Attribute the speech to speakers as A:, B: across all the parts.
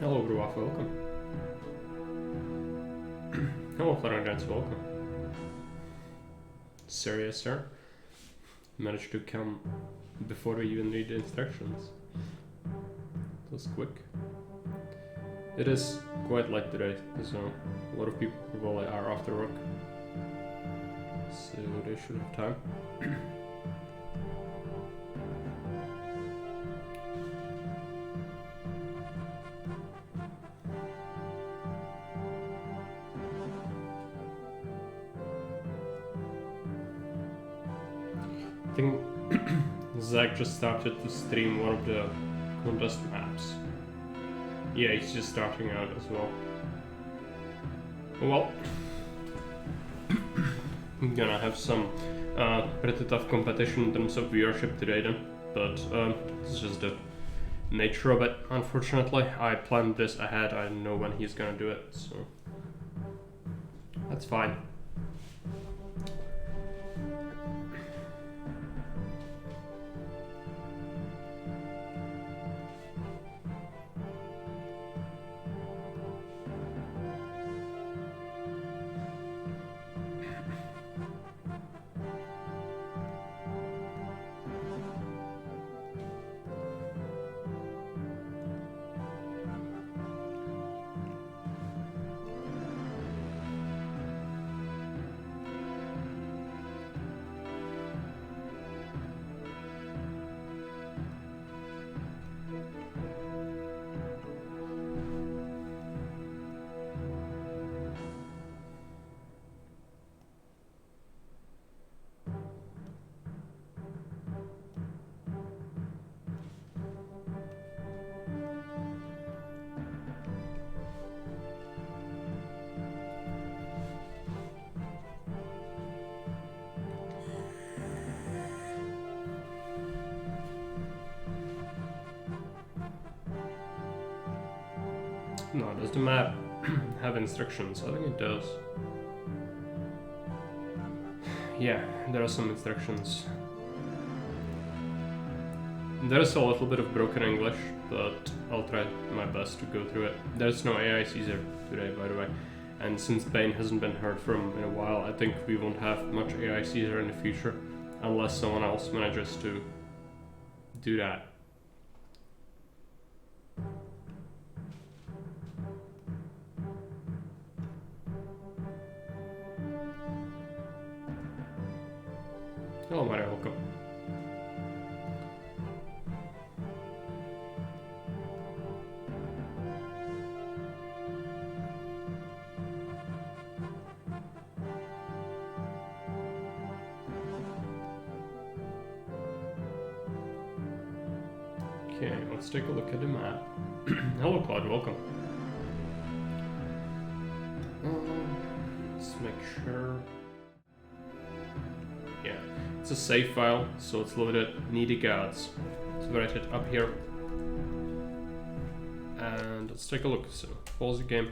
A: Hello, Gruaf, welcome. Hello, Florence, welcome. Serious, sir? Managed to come before we even read the instructions. That was quick. It is quite late today, so a lot of people probably are after work. So they should have time. I think Zach just started to stream one of the contest maps. Yeah, he's just starting out as well. Well, I'm gonna have some pretty tough competition in terms of viewership today then, but it's just the nature of it, unfortunately. I planned this ahead, I know when he's gonna do it, so that's fine. No, does the map have instructions? I think it does. Yeah, there are some instructions. There is a little bit of broken English, but I'll try my best to go through it. There's no AI Caesar today, by the way. And since Bane hasn't been heard from in a while, I think we won't have much AI Caesar in the future, unless someone else manages to do that. Hello, Mario, welcome. Okay, let's take a look at the map. Hello, Cloud, welcome. Let's make sure. Yeah, it's a save file, so it's loaded needy gods. Let's write it up here. And let's take a look. So, pause the game.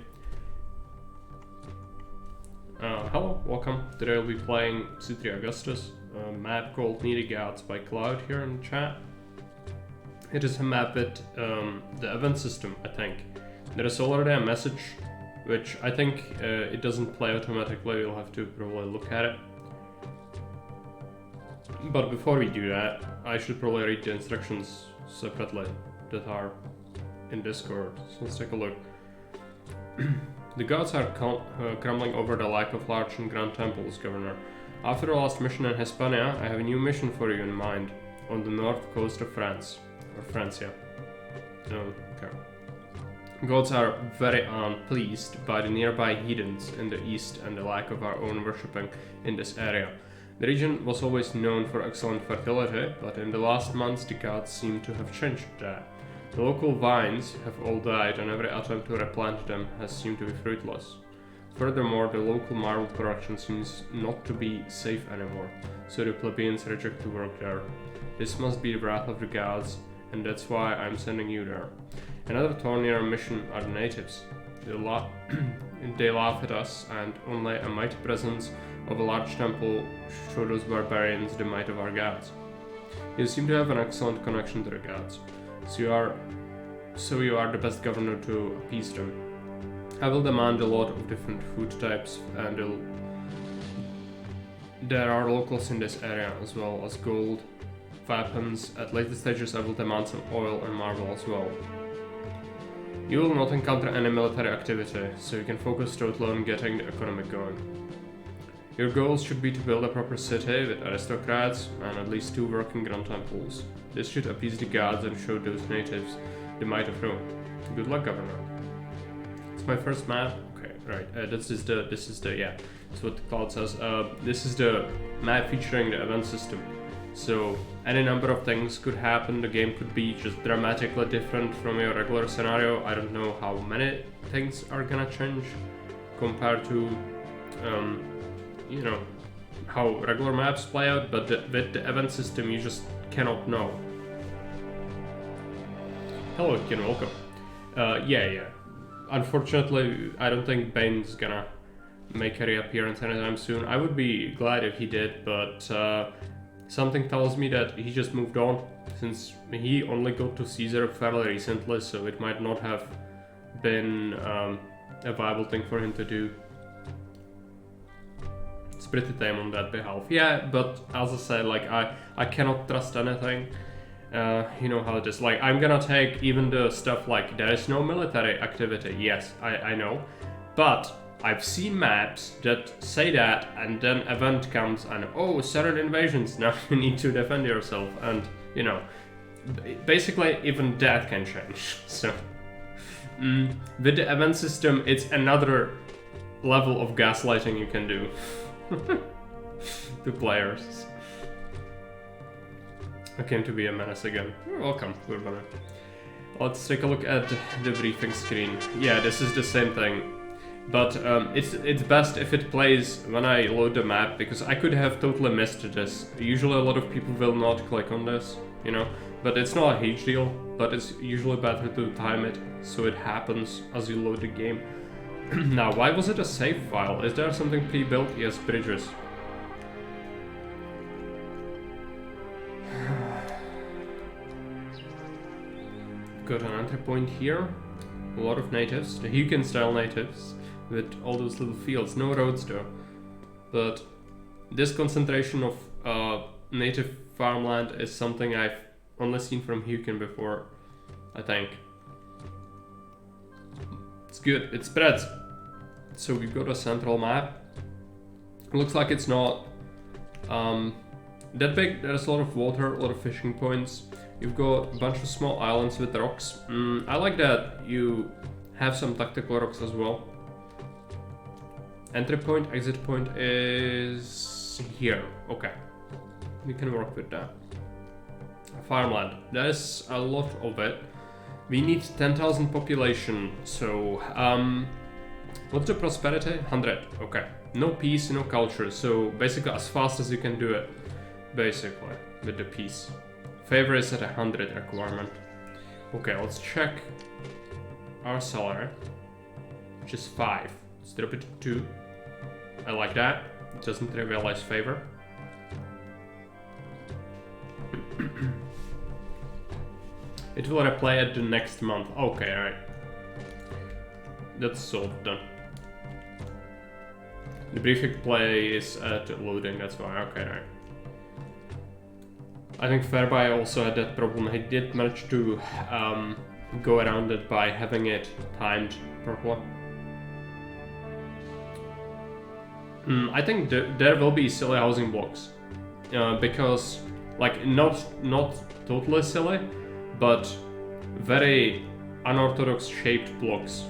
A: Hello, welcome. Today I'll be playing C3 Augustus, a map called Needy Gods by Cloud here in the chat. It is a map with the event system, I think. There is already a message, which I think it doesn't play automatically, you'll have to probably look at it. But before we do that, I should probably read the instructions separately that are in Discord. So let's take a look. The gods are crumbling over the lack of large and grand temples, Governor. After the last mission in Hispania, I have a new mission for you in mind, on the north coast of France. Or Francia. Okay. Gods are very unpleased by the nearby heathens in the east and the lack of our own worshipping in this area. The region was always known for excellent fertility, but in the last months the gods seem to have changed that. The local vines have all died and every attempt to replant them has seemed to be fruitless. Furthermore, the local marble production seems not to be safe anymore, so the plebeians reject to work there. This must be the wrath of the gods, and that's why I'm sending you there. Another thornier mission are the natives. They laugh at us, and only a mighty presence of a large temple show those barbarians the might of our gods. You seem to have an excellent connection to the gods, so so you are the best governor to appease them. I will demand a lot of different food types, and there are locals in this area as well as gold, weapons. At later stages I will demand some oil and marble as well. You will not encounter any military activity, so you can focus totally on getting the economy going. Your goals should be to build a proper city with aristocrats and at least 2 working grand temples. This should appease the gods and show those natives the might of Rome. Good luck, Governor. It's my first map. Okay, right. This is the yeah. That's what the cloud says. This is the map featuring the event system. So any number of things could happen. The game could be just dramatically different from your regular scenario. I don't know how many things are gonna change compared to you know, how regular maps play out, but with the event system you just cannot know. Hello, Ken, welcome. Yeah. Unfortunately, I don't think Bane's gonna make a reappearance anytime soon. I would be glad if he did, but something tells me that he just moved on, since he only got to Caesar fairly recently, so it might not have been a viable thing for him to do. It's pretty tame on that behalf. Yeah, but as I said, like, I cannot trust anything. You know how it is. Like, I'm gonna take even the stuff like there is no military activity. Yes, I know. But I've seen maps that say that, and then event comes and, oh, sudden invasions, now you need to defend yourself. And, you know, basically even that can change. So, with the event system, it's another level of gaslighting you can do. To players. I came to be a menace again. You're welcome, Urbana. Let's take a look at the briefing screen. Yeah, this is the same thing. But it's best if it plays when I load the map, because I could have totally missed this. Usually a lot of people will not click on this, you know. But it's not a huge deal, but it's usually better to time it so it happens as you load the game. Now, why was it a save file? Is there something pre-built? Yes, bridges. Got an entry point here. A lot of natives, the Hukin style natives, with all those little fields. No roads though. But this concentration of native farmland is something I've only seen from Hukin before, I think. It's good, it spreads. So we've got a central map. It looks like it's not that big. There's a lot of water, a lot of fishing points. You've got a bunch of small islands with rocks. I like that you have some tactical rocks as well. Entry point, exit point is here. Okay, we can work with that. Farmland, there's a lot of it. We need 10,000 population, so what's the prosperity? 100, okay. No peace, no culture, so basically as fast as you can do it, basically, with the peace. Favor is at 100 requirement. Okay, let's check our salary, which is 5. Let's drop it to 2. I like that, it doesn't trivialize favor. It will replay at the next month. Okay, alright. That's solved then. The briefing play is at loading, that's why. Okay, alright. I think Fairby also had that problem. He did manage to go around it by having it timed properly. I think there will be silly housing blocks. Because, like, not totally silly, but very unorthodox shaped blocks.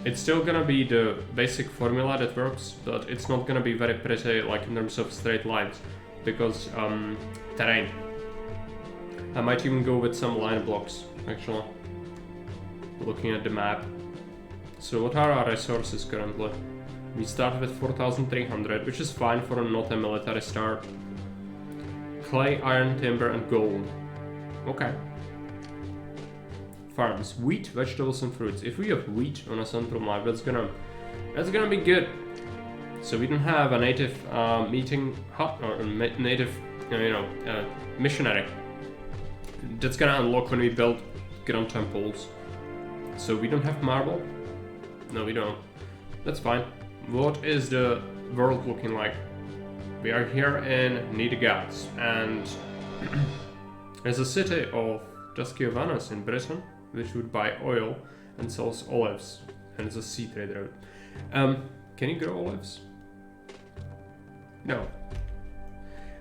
A: It's still gonna be the basic formula that works, but it's not gonna be very pretty, like in terms of straight lines, because terrain. I might even go with some line blocks, actually, looking at the map. So what are our resources currently? We started with 4,300, which is fine for not a military start. Clay, iron, timber, and gold. Okay. Farms, wheat, vegetables, and fruits. If we have wheat on a central map, that's gonna be good. So we don't have a native meeting hut or a native, missionary. That's gonna unlock when we build grand temples. So we don't have marble? No, we don't. That's fine. What is the world looking like? We are here in Need the Gods, and there's a city of Tusciovanus in Britain, which would buy oil and sells olives, and it's a sea trade route. Can you grow olives? No.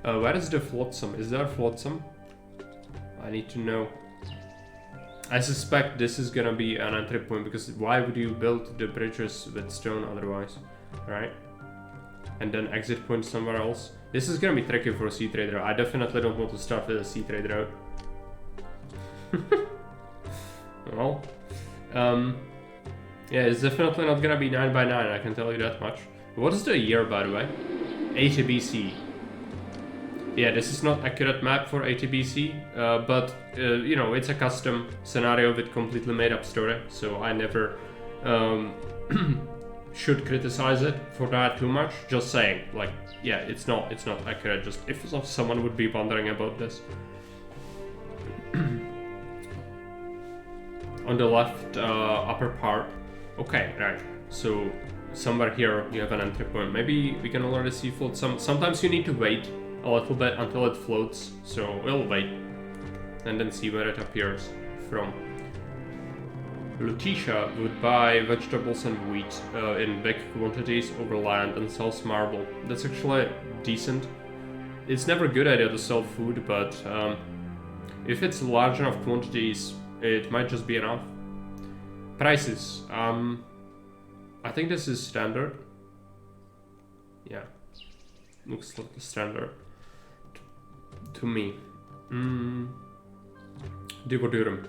A: Where is the flotsam? Is there a flotsam? I need to know. I suspect this is gonna be an entry point, because why would you build the bridges with stone otherwise, right? And then exit point somewhere else. This is gonna be tricky for a sea trade route. I definitely don't want to start with a sea trade route. Well, yeah, it's definitely not gonna be 9 by 9, I can tell you that much. What is the year, by the way? 80 BC. Yeah, this is not accurate map for 80 BC, but you know, it's a custom scenario with completely made up story, so I never should criticize it for that too much. Just saying, like, yeah, it's not accurate. Just if someone would be wondering about this. On the left upper part. Okay, right. So somewhere here you have an entry point. Maybe we can already see float. Sometimes you need to wait a little bit until it floats. So we'll wait and then see where it appears from. Lutetia would buy vegetables and wheat in big quantities over land and sells marble. That's actually decent. It's never a good idea to sell food, but if it's large enough quantities, it might just be enough. Prices. I think this is standard. Yeah. Looks like the standard. To me. Divodurum.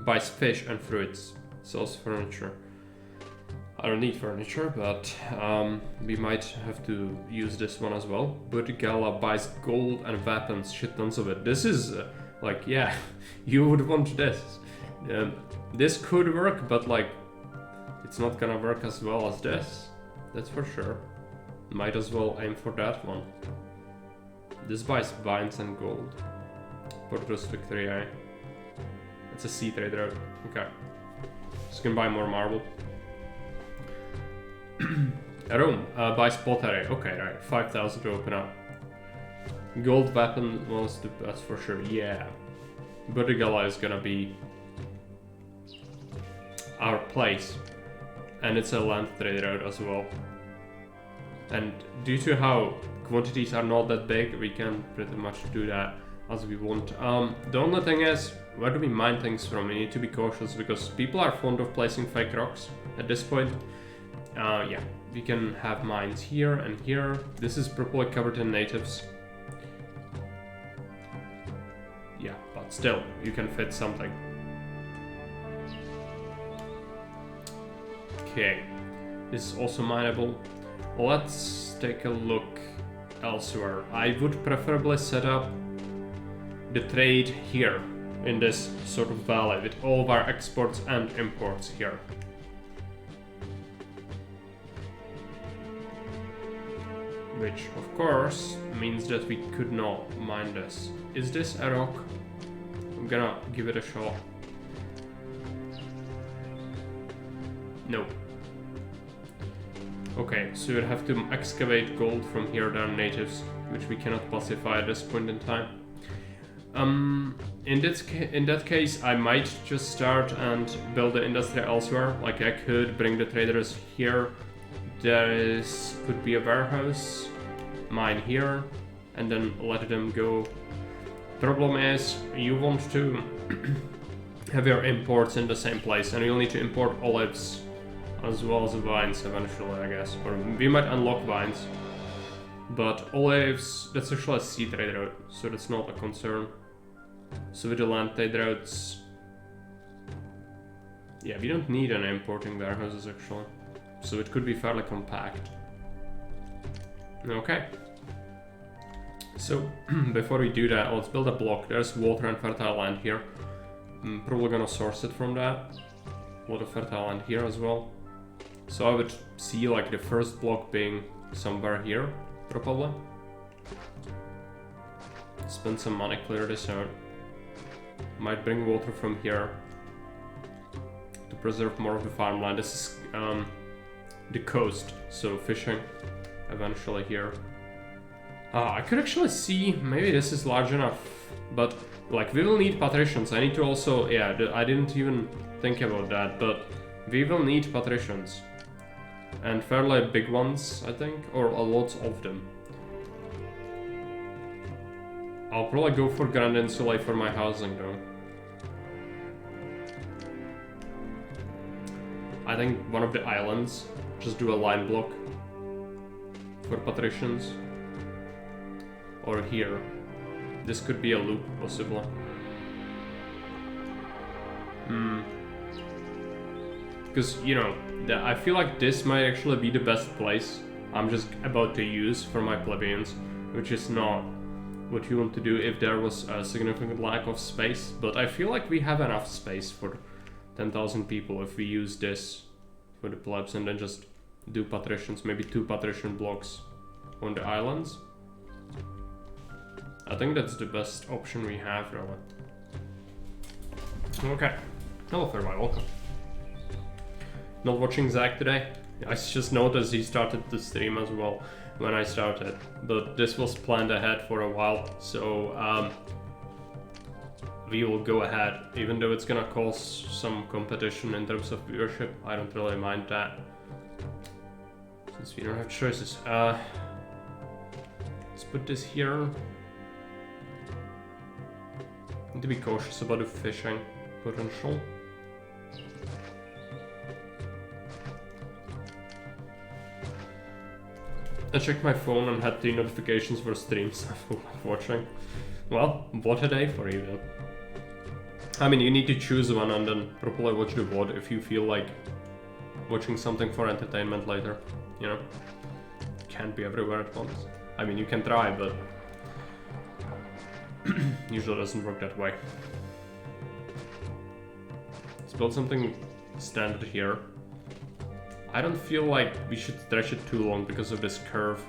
A: Buys fish and fruits. Sells furniture. I don't need furniture, but we might have to use this one as well. Burdigala buys gold and weapons, shit tons of it. This is like, yeah, you would want this. This could work, but like, it's not gonna work as well as this. That's for sure. Might as well aim for that one. This buys vines and gold. Portus Victoriae. It's a sea trade route. Okay. Just gonna buy more marble. Rome buys pottery. Okay, right. 5,000 to open up. Gold weapon was the best for sure. Yeah. Burdigala is gonna be our place. And it's a land trade route as well. And due to how quantities are not that big, we can pretty much do that as we want. The only thing is, where do we mine things from? We need to be cautious because people are fond of placing fake rocks at this point. Yeah, we can have mines here and here. This is probably covered in natives. Yeah, but still, you can fit something. Okay, this is also mineable. Let's take a look elsewhere. I would preferably set up the trade here in this sort of valley with all of our exports and imports here. Which of course means that we could not mine this. Is this a rock? I'm gonna give it a shot. No. Okay, so you'd have to excavate gold from here down natives, which we cannot pacify at this point in time. In that case, I might just start and build the industry elsewhere. Like I could bring the traders here. Could be a warehouse, mine here, and then let them go. Problem is, you want to have your imports in the same place, and you'll need to import olives as well as vines eventually, I guess. Or we might unlock vines. But olives, that's actually a sea trade route, so that's not a concern. So with the land trade routes, yeah, we don't need any importing warehouses actually. So it could be fairly compact. Okay. So before we do that, let's build a block. There's water and fertile land here. I'm probably gonna source it from that. Water, fertile land here as well. So I would see like the first block being somewhere here, probably. Spend some money, clear this out. Might bring water from here to preserve more of the farmland. This is the coast, so fishing eventually here. I could actually see, maybe this is large enough, but like we will need patricians. I need to also, yeah, I didn't even think about that, but we will need patricians. And fairly big ones, I think, or a lot of them. I'll probably go for Grand Insulae for my housing though. I think one of the islands, just do a line block for patricians. Or here. This could be a loop, possibly. Because, you know, I feel like this might actually be the best place I'm just about to use for my plebeians, which is not what you want to do if there was a significant lack of space. But I feel like we have enough space for 10,000 people if we use this for the plebs and then just do patricians, maybe 2 patrician blocks on the islands. I think that's the best option we have, really. Okay. Hello, farewell, welcome. Not watching Zach today. I just noticed he started the stream as well when I started, but this was planned ahead for a while, so we will go ahead, even though it's gonna cause some competition in terms of viewership. I don't really mind that, since we don't have choices. Let's put this here. Need to be cautious about the fishing potential. I checked my phone and had 3 notifications for streams I'm watching. Well, what a day for you then. I mean, you need to choose one and then probably watch the VOD if you feel like watching something for entertainment later, you know? Can't be everywhere at once. I mean, you can try, but usually doesn't work that way. Let's build something standard here. I don't feel like we should stretch it too long because of this curve.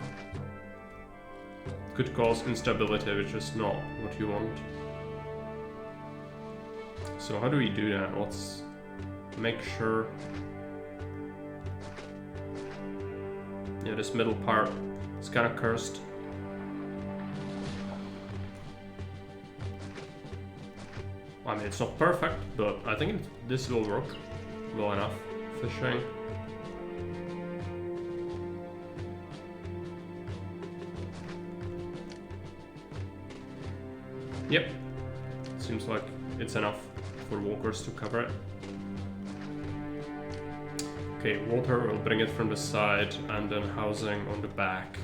A: It could cause instability, which is not what you want. So how do we do that? Let's make sure... Yeah, this middle part is kind of cursed. I mean, it's not perfect, but I think this will work well enough. Fishing. Yep. Seems like it's enough for walkers to cover it. Okay, water, we'll bring it from the side, and then housing on the back.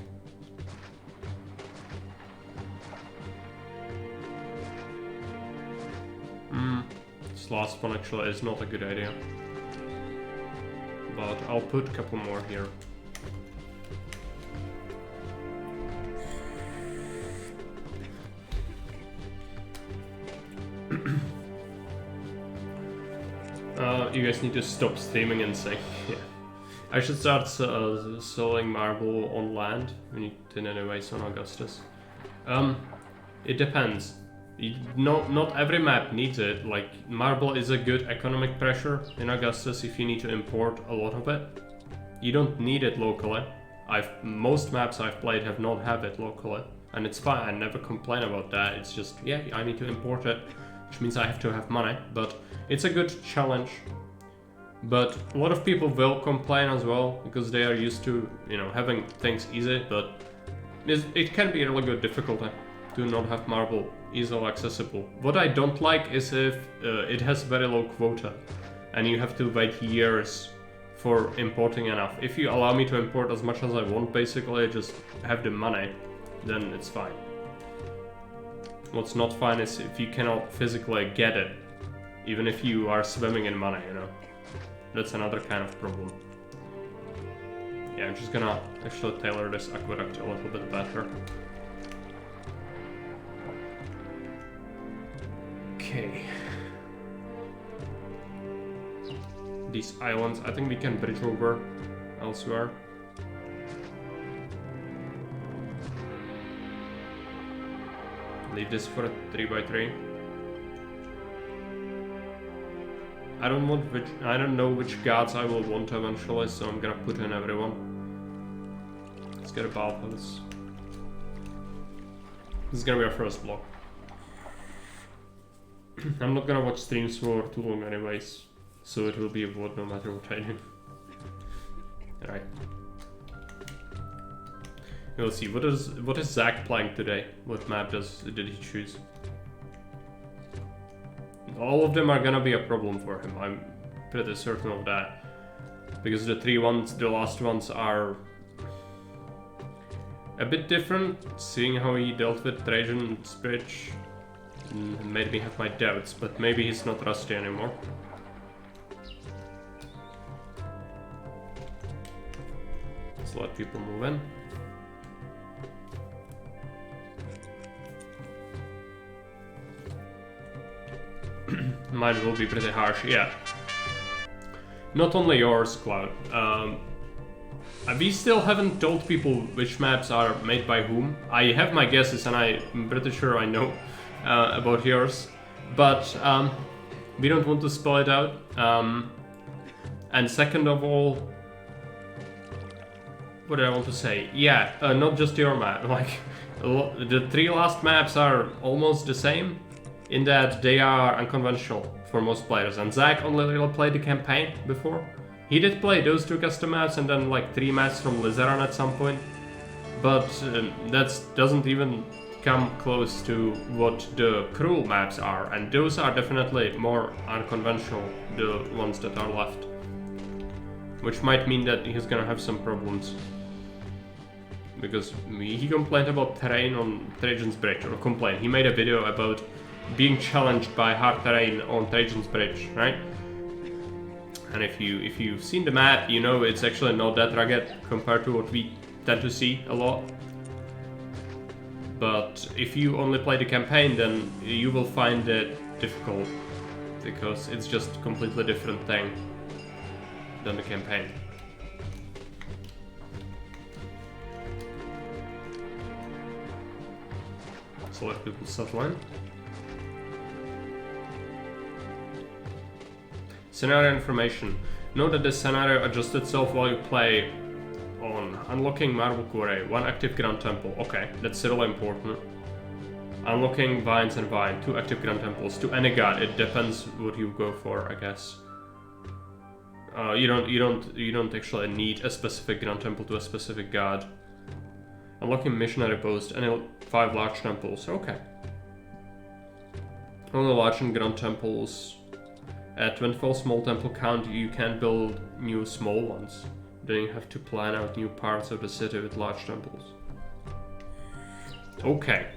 A: This last one actually is not a good idea. But I'll put a couple more here. You guys need to stop streaming and say, yeah. I should start selling marble on land. We need it anyways on Augustus. It depends. Not every map needs it. Like, marble is a good economic pressure in Augustus if you need to import a lot of it. You don't need it locally. Most maps I've played have not have it locally, and it's fine. I never complain about that. It's just, yeah, I need to import it, which means I have to have money, but it's a good challenge. But a lot of people will complain as well because they are used to, you know, having things easy, but it can be a really good difficulty to not have marble easily accessible. What I don't like is if it has very low quota and you have to wait years for importing enough. If you allow me to import as much as I want, basically just have the money, then it's fine. What's not fine is if you cannot physically get it, even if you are swimming in money, you know. That's another kind of problem. Yeah, I'm just gonna actually tailor this aqueduct a little bit better. Okay. These islands, I think we can bridge over elsewhere. Leave this for a 3x3. I don't know which gods I will want eventually, so I'm gonna put in everyone. Let's get a Balthus. This is gonna be our first block. I'm not gonna watch streams for too long anyways, so it will be a VOD no matter what I do. Alright. We'll see. What is Zach playing today? What map did he choose? All of them are gonna be a problem for him. I'm pretty certain of that. Because the last ones are a bit different. Seeing how he dealt with Trajan's Bridge made me have my doubts, but maybe he's not rusty anymore. Let's let people move in. Mine will be pretty harsh, yeah. Not only yours, Cloud. We still haven't told people which maps are made by whom. I have my guesses and I'm pretty sure I know about yours. But we don't want to spoil it out. And second of all, what did I want to say? Yeah, not just your map. Like, the 3 last maps are almost the same, in that they are unconventional for most players. And Zach only really played the campaign before. He did play those 2 custom maps and then like 3 maps from Lizaran at some point. But that doesn't even come close to what the cruel maps are. And those are definitely more unconventional, the ones that are left. Which might mean that he's gonna have some problems. Because he complained about terrain on Trajan's Bridge, or complained. He made a video about being challenged by hard terrain on Trajan's Bridge, right? And if you've seen the map, you know it's actually not that rugged compared to what we tend to see a lot. But if you only play the campaign, then you will find it difficult, because it's just a completely different thing than the campaign. So let people settle in. Scenario information. Note that the scenario adjusts itself while you play on unlocking Marble Quarry, 1 active Grand Temple. Okay, that's really important. Unlocking Vines and Vine, 2 active Grand Temples to any god. It depends what you go for, I guess. You don't actually need a specific Grand Temple to a specific god. Unlocking Missionary Post, any 5 large temples. Okay. Only large and Grand Temples. At 24 small temple count, you can build new small ones. Then you have to plan out new parts of the city with large temples. Okay.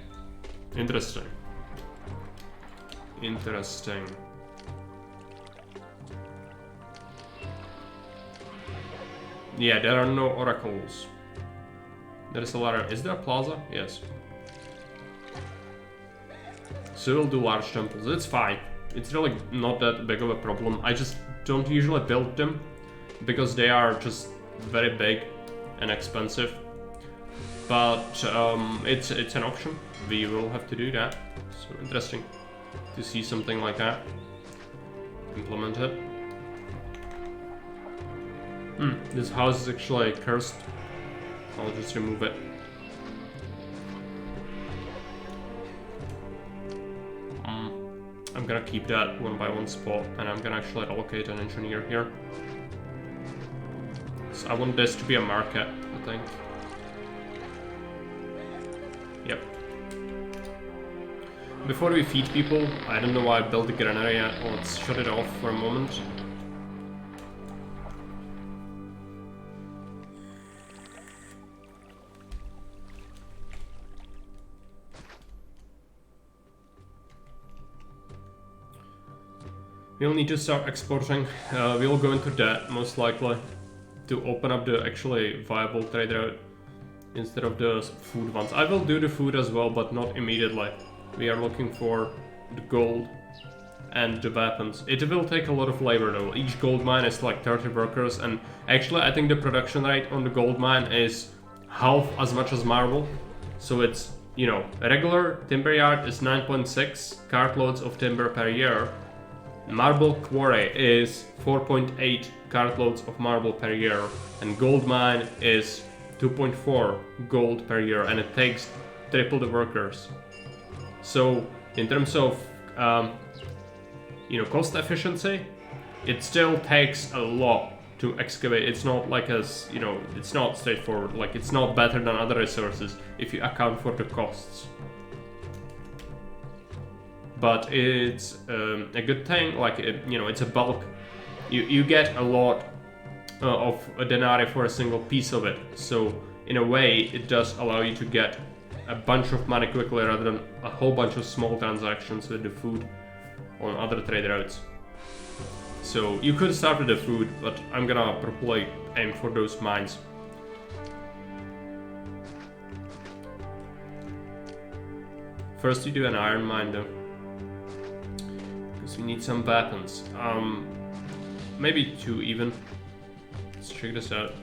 A: Interesting. Interesting. Yeah, there are no oracles. There is a ladder. Is there a plaza? Yes. So we'll do large temples. It's fine. It's really not that big of a problem. I just don't usually build them because they are just very big and expensive. But it's an option. We will have to do that. So interesting to see something like that implemented. This house is actually cursed. I'll just remove it. I'm gonna keep that 1x1 spot, and I'm gonna actually allocate an engineer here. So I want this to be a market, I think. Yep. Before we feed people, I don't know why I built the granary yet. Let's shut it off for a moment. We'll need to start exporting. We'll go into debt, most likely, to open up the actually viable trade route instead of the food ones. I will do the food as well, but not immediately. We are looking for the gold and the weapons. It will take a lot of labor though. Each gold mine is like 30 workers, and actually I think the production rate on the gold mine is half as much as marble. So it's, you know, a regular timber yard is 9.6 cartloads of timber per year. Marble quarry is 4.8 cartloads of marble per year, and gold mine is 2.4 gold per year, and it takes triple the workers. So in terms of cost efficiency, it still takes a lot to excavate. It's not like it's not straightforward. Like, it's not better than other resources if you account for the costs. But it's a good thing. Like, it's a bulk. You get a lot of a denarii for a single piece of it. So in a way, it does allow you to get a bunch of money quickly rather than a whole bunch of small transactions with the food on other trade routes. So you could start with the food, but I'm gonna probably aim for those mines. First you do an iron mine though, because we need some weapons. Maybe 2 even. Let's check this out.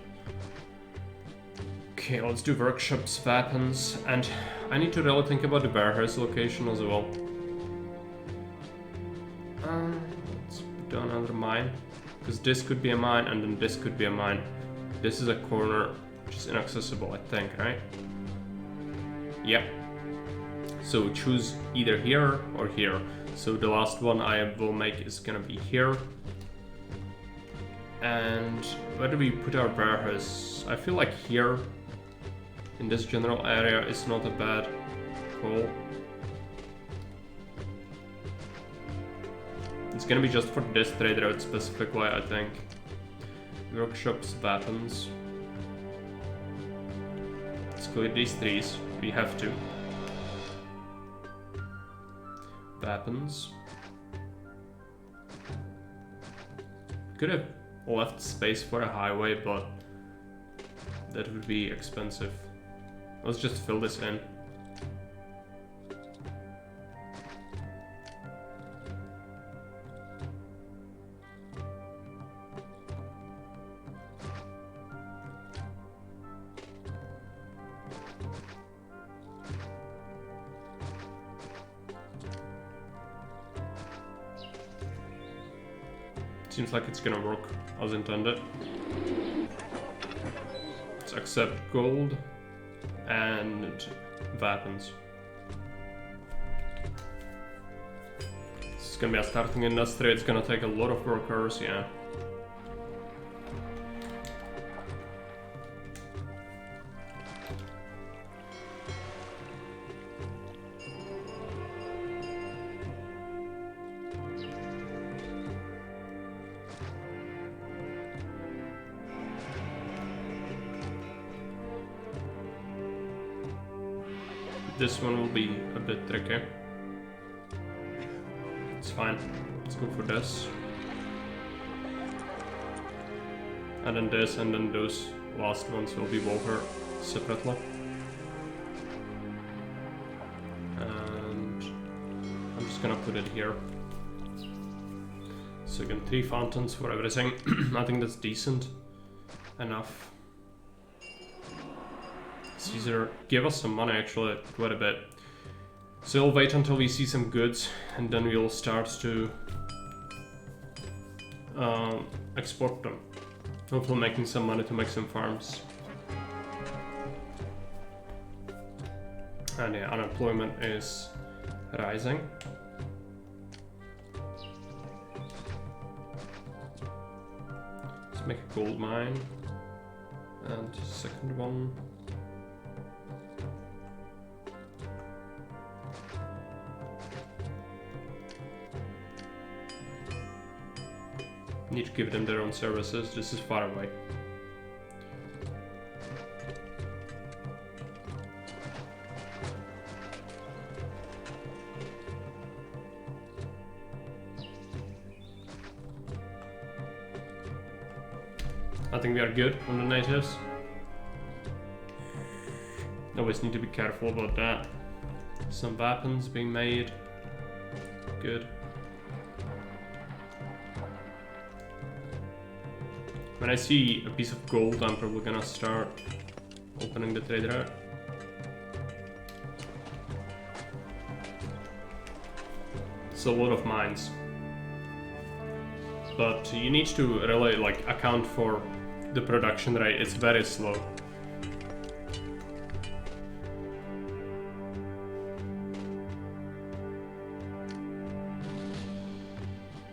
A: Okay, let's do workshops, weapons, and I need to really think about the warehouse location as well. Let's put down another mine, because this could be a mine and then this could be a mine. This is a corner which is inaccessible, I think, right? Yep. So choose either here or here. So the last one I will make is gonna be here. And where do we put our warehouse? I feel like here, in this general area, is not a bad call. It's gonna be just for this trade route specifically, I think. Workshops, weapons. Let's clear these trees. We have to. Weapons. Could have left space for a highway, but that would be expensive. Let's just fill this in. Seems like it's gonna work as intended. Let's accept gold and weapons. This is gonna be a starting industry. It's gonna take a lot of workers, yeah. This one will be a bit tricky. It's fine. Let's go for this. And then this, and then those last ones will be over separately. And I'm just gonna put it here. So again, 3 fountains for everything. I think that's decent enough. Caesar, give us some money actually, quite a bit. So we'll wait until we see some goods, and then we'll start to export them. Hopefully making some money to make some farms. And yeah, unemployment is rising. Let's make a gold mine. And second one. Need to give them their own services. This is far away. I think we are good on the natives. Always need to be careful about that. Some weapons being made. Good. When I see a piece of gold, I'm probably gonna start opening the trade route. It's a lot of mines. but you need to really like account for the production rate. It's very slow.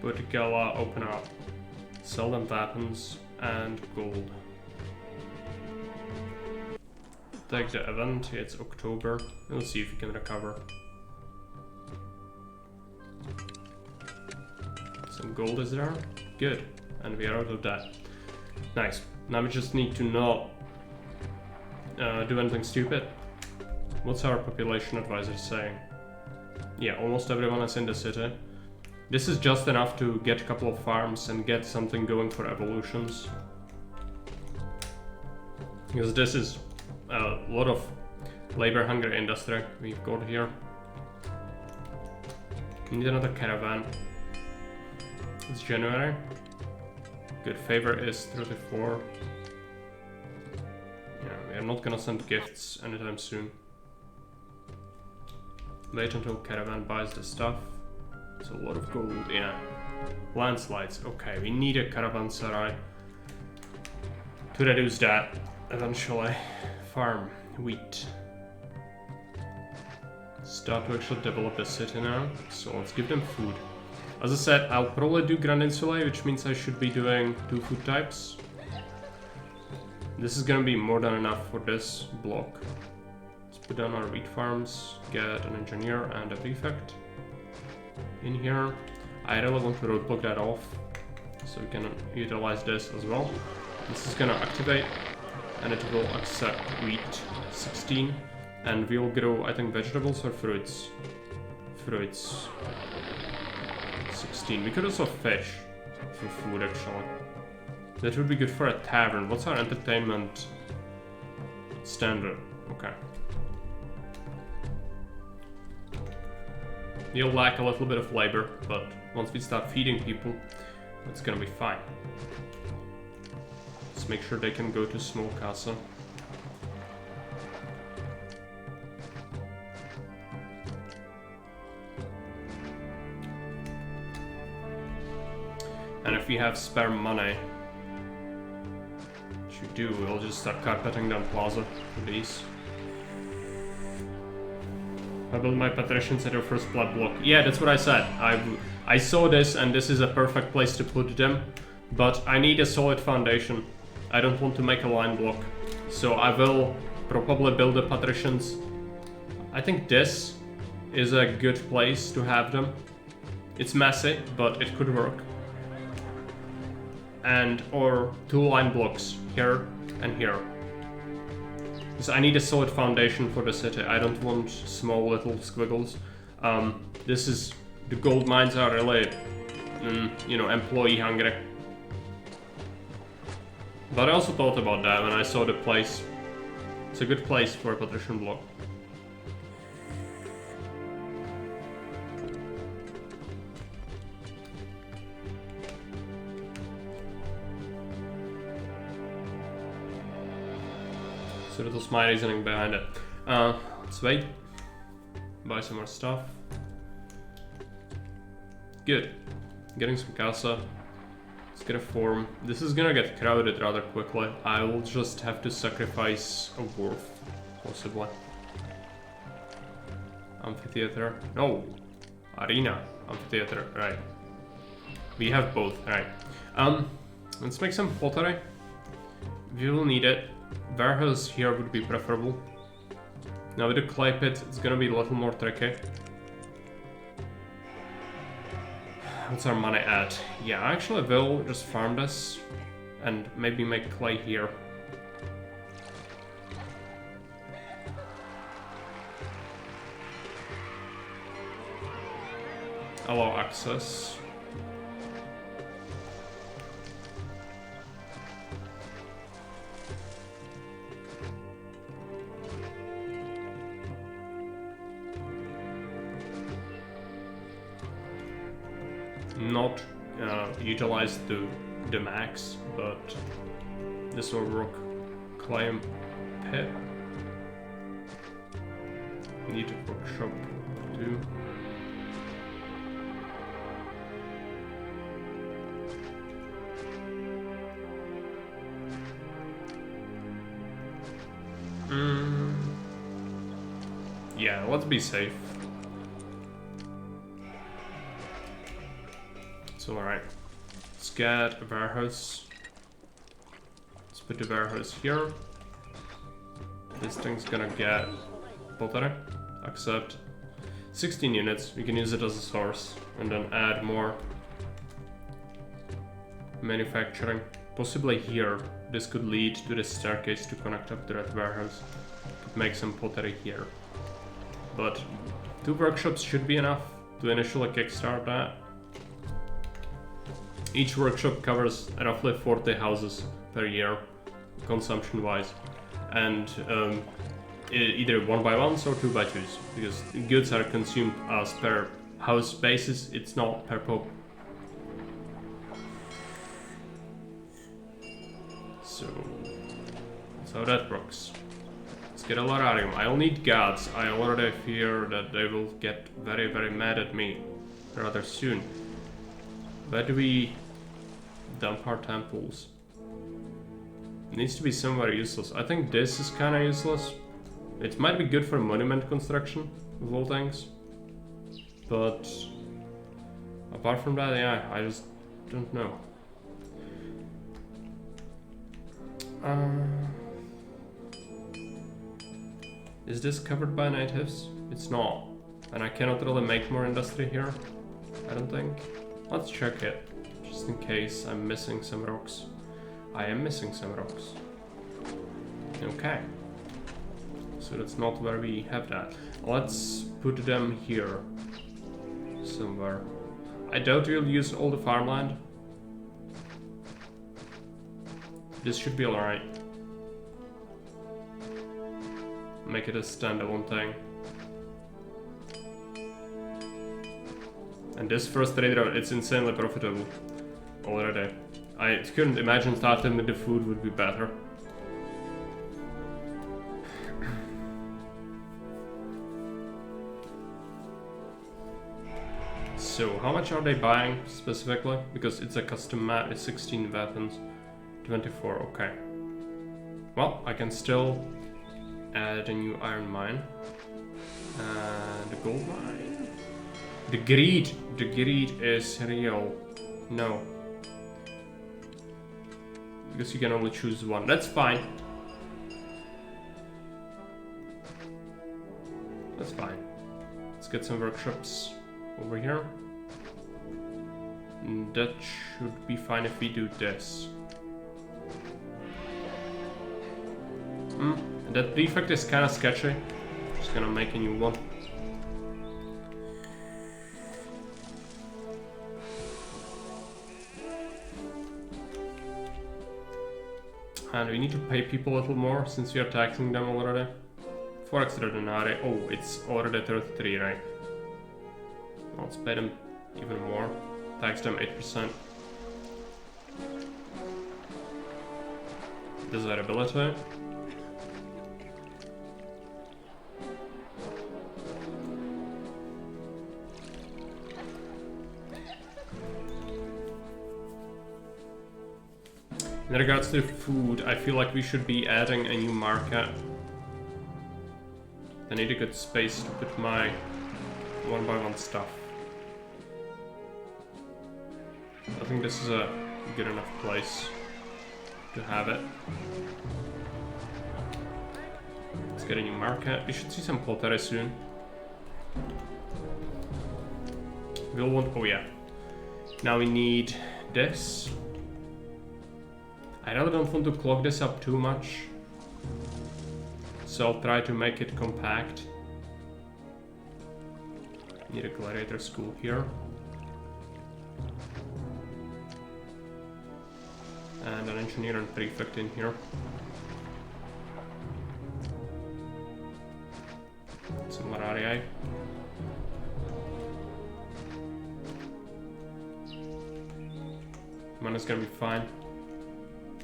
A: Put Gala, open up, sell them weapons and gold. Take the event, it's October. We'll see if we can recover. Some gold is there. Good. And we are out of that. Nice. Now we just need to not do anything stupid. What's our population advisor saying? Yeah, almost everyone is in the city. This is just enough to get a couple of farms and get something going for evolutions. Because this is a lot of labor-hungry industry we've got here. We need another caravan. It's January. Good, favor is 34. Yeah, we are not gonna send gifts anytime soon. Wait until caravan buys the stuff. It's a lot of gold, yeah. Landslides, okay, we need a caravanserai to reduce that eventually. Farm, wheat. Start to actually develop the city now, so let's give them food. As I said, I'll probably do Grand Insulae, which means I should be doing 2 food types. This is gonna be more than enough for this block. Let's put down our wheat farms, get an engineer and a prefect in here. I really want to roadblock that off, so we can utilize this as well. This is gonna activate, and it will accept wheat 16, and we'll grow, I think, vegetables or fruits. Fruits 16. We could also fish for food, actually. That would be good for a tavern. What's our entertainment standard? Okay. You'll lack a little bit of labor, but once we start feeding people, it's gonna be fine. Let's make sure they can go to small casa. And if we have spare money, which we do, we'll just start carpeting down plaza for these. I build my patricians at your first blood block. Yeah, that's what I said. I saw this and this is a perfect place to put them, but I need a solid foundation. I don't want to make a line block, so I will probably build the patricians. I think this is a good place to have them. It's messy, but it could work. And or 2 line blocks here and here. Because I need a solid foundation for the city. I don't want small little squiggles. This is, the gold mines are really, you know, employee hungry. But I also thought about that when I saw the place. It's a good place for a patrician block. So that was my reasoning behind it. Let's wait. Buy some more stuff. Good. Getting some casa. Let's get a farm. This is gonna get crowded rather quickly. I will just have to sacrifice a wharf, possibly. Amphitheater. No! Arena. Amphitheater, right. We have both, right. Let's make some pottery. We will need it. Warehouse here would be preferable. Now with the clay pit, it's gonna be a little more tricky. What's our money at? Yeah, actually I will just farm this and maybe make clay here. Allow access. Not utilize the max, but this will work. Claim pit. Need a workshop too. Yeah, let's be safe. It's alright. Let's get a warehouse. Let's put the warehouse here. This thing's gonna get pottery. Accept 16 units. We can use it as a source and then add more manufacturing. Possibly here. This could lead to the staircase to connect up to that warehouse. Could make some pottery here. But 2 workshops should be enough to initially kickstart that. Each workshop covers roughly 40 houses per year, consumption wise. And either 1 by 1s or 2 by 2s, because goods are consumed as per house basis, it's not per pop. So that's how that works. Let's get a lararium. I'll need guards. I already fear that they will get very, very mad at me rather soon. Where do we dump our temples? It needs to be somewhere useless. I think this is kinda useless. It might be good for monument construction, of all things. But apart from that, yeah, I just don't know. Is this covered by natives? It's not. And I cannot really make more industry here, I don't think. Let's check it, just in case I'm missing some rocks. I am missing some rocks. Okay. So that's not where we have that. Let's put them here. Somewhere. I doubt we'll use all the farmland. This should be alright. Make it a standalone thing. And this first trade route, it's insanely profitable already. I couldn't imagine starting with the food would be better. So, how much are they buying specifically? Because it's a custom map, it's 16 weapons, 24, okay. Well, I can still add a new iron mine. And a gold mine. The greed is real. No. Because you can only choose one. That's fine. That's fine. Let's get some workshops over here. And that should be fine if we do this. That defect is kind of sketchy. Just gonna make a new one. And we need to pay people a little more since we are taxing them already. 4 extra denarii. Oh, it's already 33, right? Let's pay them even more. Tax them 8%. Desirability. In regards to food, I feel like we should be adding a new market. I need a good space to put my 1x1 stuff. I think this is a good enough place to have it. Let's get a new market. We should see some pottery soon. We'll want, oh yeah. Now we need this. I really don't want to clog this up too much. So I'll try to make it compact. Need a gladiator school here. And an engineer and prefect in here. Some malaria. Money's gonna be fine.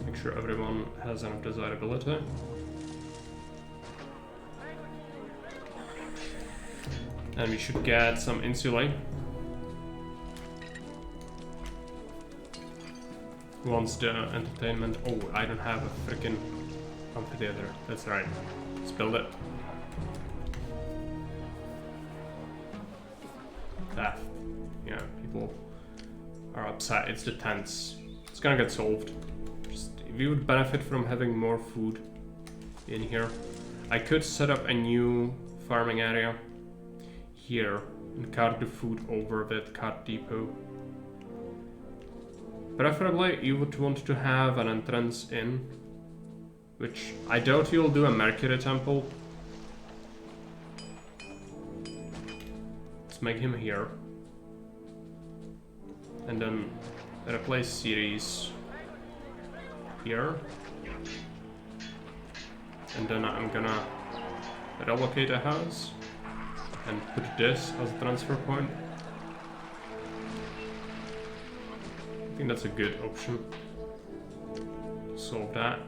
A: Make sure everyone has enough desirability. And we should get some insulate. Once the entertainment... Oh, I don't have a freaking Amphitheater, that's right. Let's build it. Theft. Yeah, people are upset. It's the tents. It's gonna get solved. Just, we would benefit from having more food in here. I could set up a new farming area here and cart the food over with cart depot. Preferably you would want to have an entrance in, which I doubt you'll do a Mercury temple. Let's make him here. And then replace Ceres here. And then I'm gonna relocate a house and put this as a transfer point. I think that's a good option. Solve that.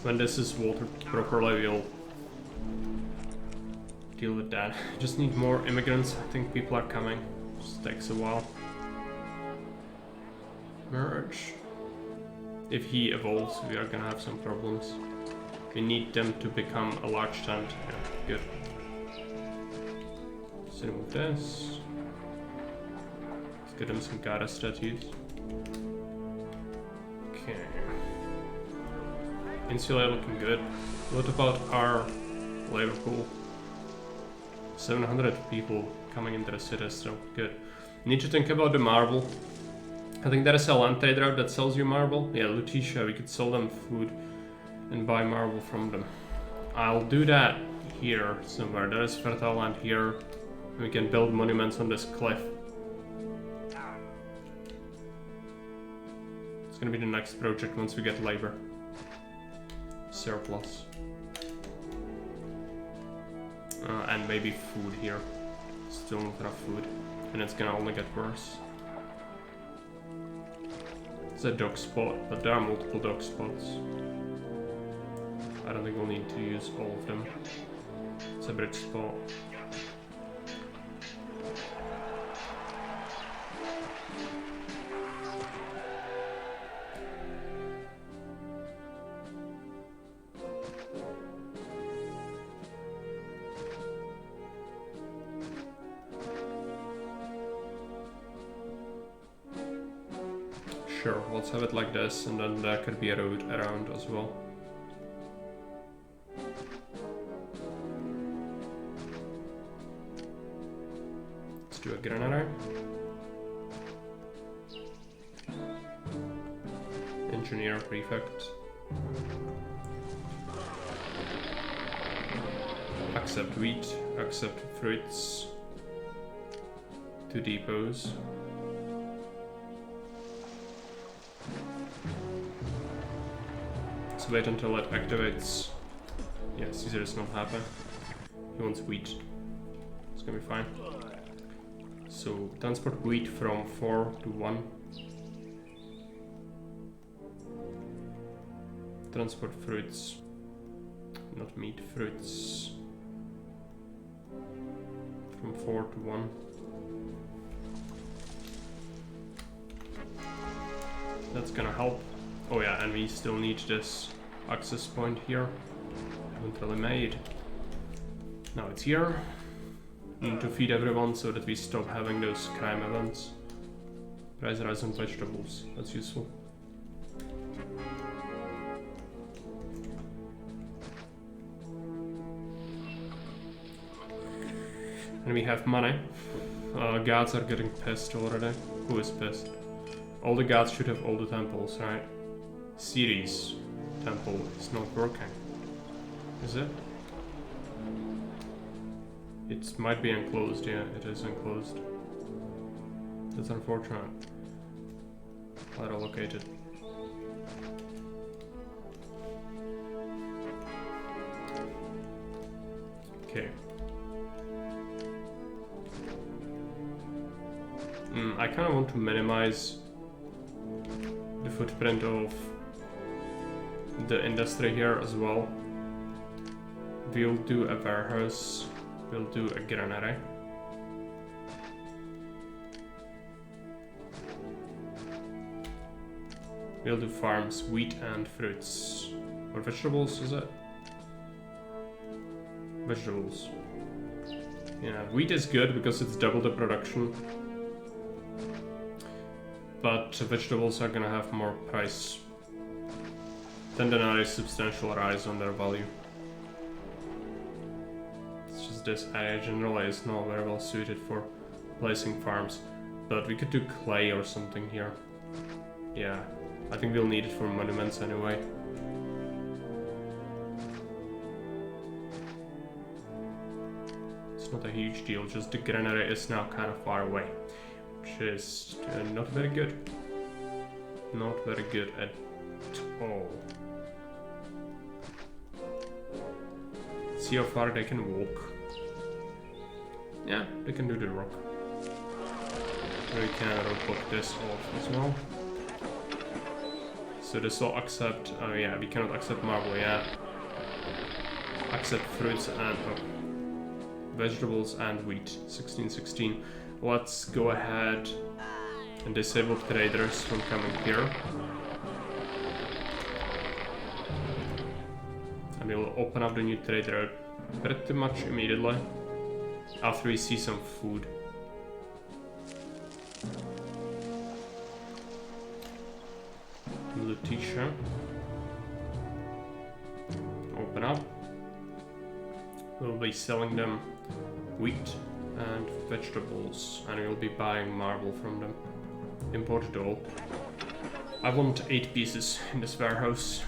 A: When this is watered properly, we'll deal with that. Just need more immigrants. I think people are coming. Just takes a while. Merge. If he evolves, we are gonna have some problems. We need them to become a large tent. Yeah, good. Let's remove this. Let's get him some goddess statues. Okay. Insula looking good. What about our labor pool? 700 people coming into the city, so good. Need to think about the marble. I think there is a land trade route that sells you marble. Yeah, Lutetia, we could sell them food and buy marble from them. I'll do that here somewhere. There is fertile land here. We can build monuments on this cliff. It's gonna be the next project once we get labor. Surplus. And maybe food here. Still not enough food. And it's gonna only get worse. It's a dock spot, but there are multiple dock spots. I don't think we'll need to use all of them. It's a bridge spot. Sure, let's have it like this, and then there could be a road around as well. Let's do a granary. Engineer prefect. Accept wheat, accept fruits. 2 depots. Let's wait until it activates. Yeah, Caesar is not happy. He wants wheat. It's gonna be fine. So, transport wheat from 4 to 1. Transport fruits. Not meat, fruits. From 4 to 1. That's gonna help. Oh yeah, and we still need this access point here. Haven't really made. Now it's here. Need to feed everyone so that we stop having those crime events. Price rise on vegetables. That's useful. And we have money. Gods are getting pissed already. Who is pissed? All the gods should have all the temples, right? Ceres temple is not working. Is it? It might be enclosed, yeah, it is enclosed. That's unfortunate. I'll relocate it. Okay. I kind of want to minimize the footprint of the industry here as well. We'll do a warehouse, we'll do a granary. We'll do farms, wheat and fruits. Or vegetables, is it? Vegetables. Yeah, wheat is good because it's double the production. But vegetables are gonna have more price. Then there is substantial rise on their value. It's just this area generally is not very well suited for placing farms. But we could do clay or something here. Yeah, I think we'll need it for monuments anyway. It's not a huge deal, just the granary is now kind of far away. Which is not very good. Not very good at all. See how far they can walk. Yeah, they can do the rock. We can roadblock this off as well. So this will accept, oh yeah, we cannot accept marble yet. Accept fruits and vegetables and wheat, 1616. Let's go ahead and disable traders from coming here. And we'll open up the new trader pretty much immediately after we see some food. Letitia. Open up. We'll be selling them wheat and vegetables, and we'll be buying marble from them. Import it all. I want 8 pieces in this warehouse.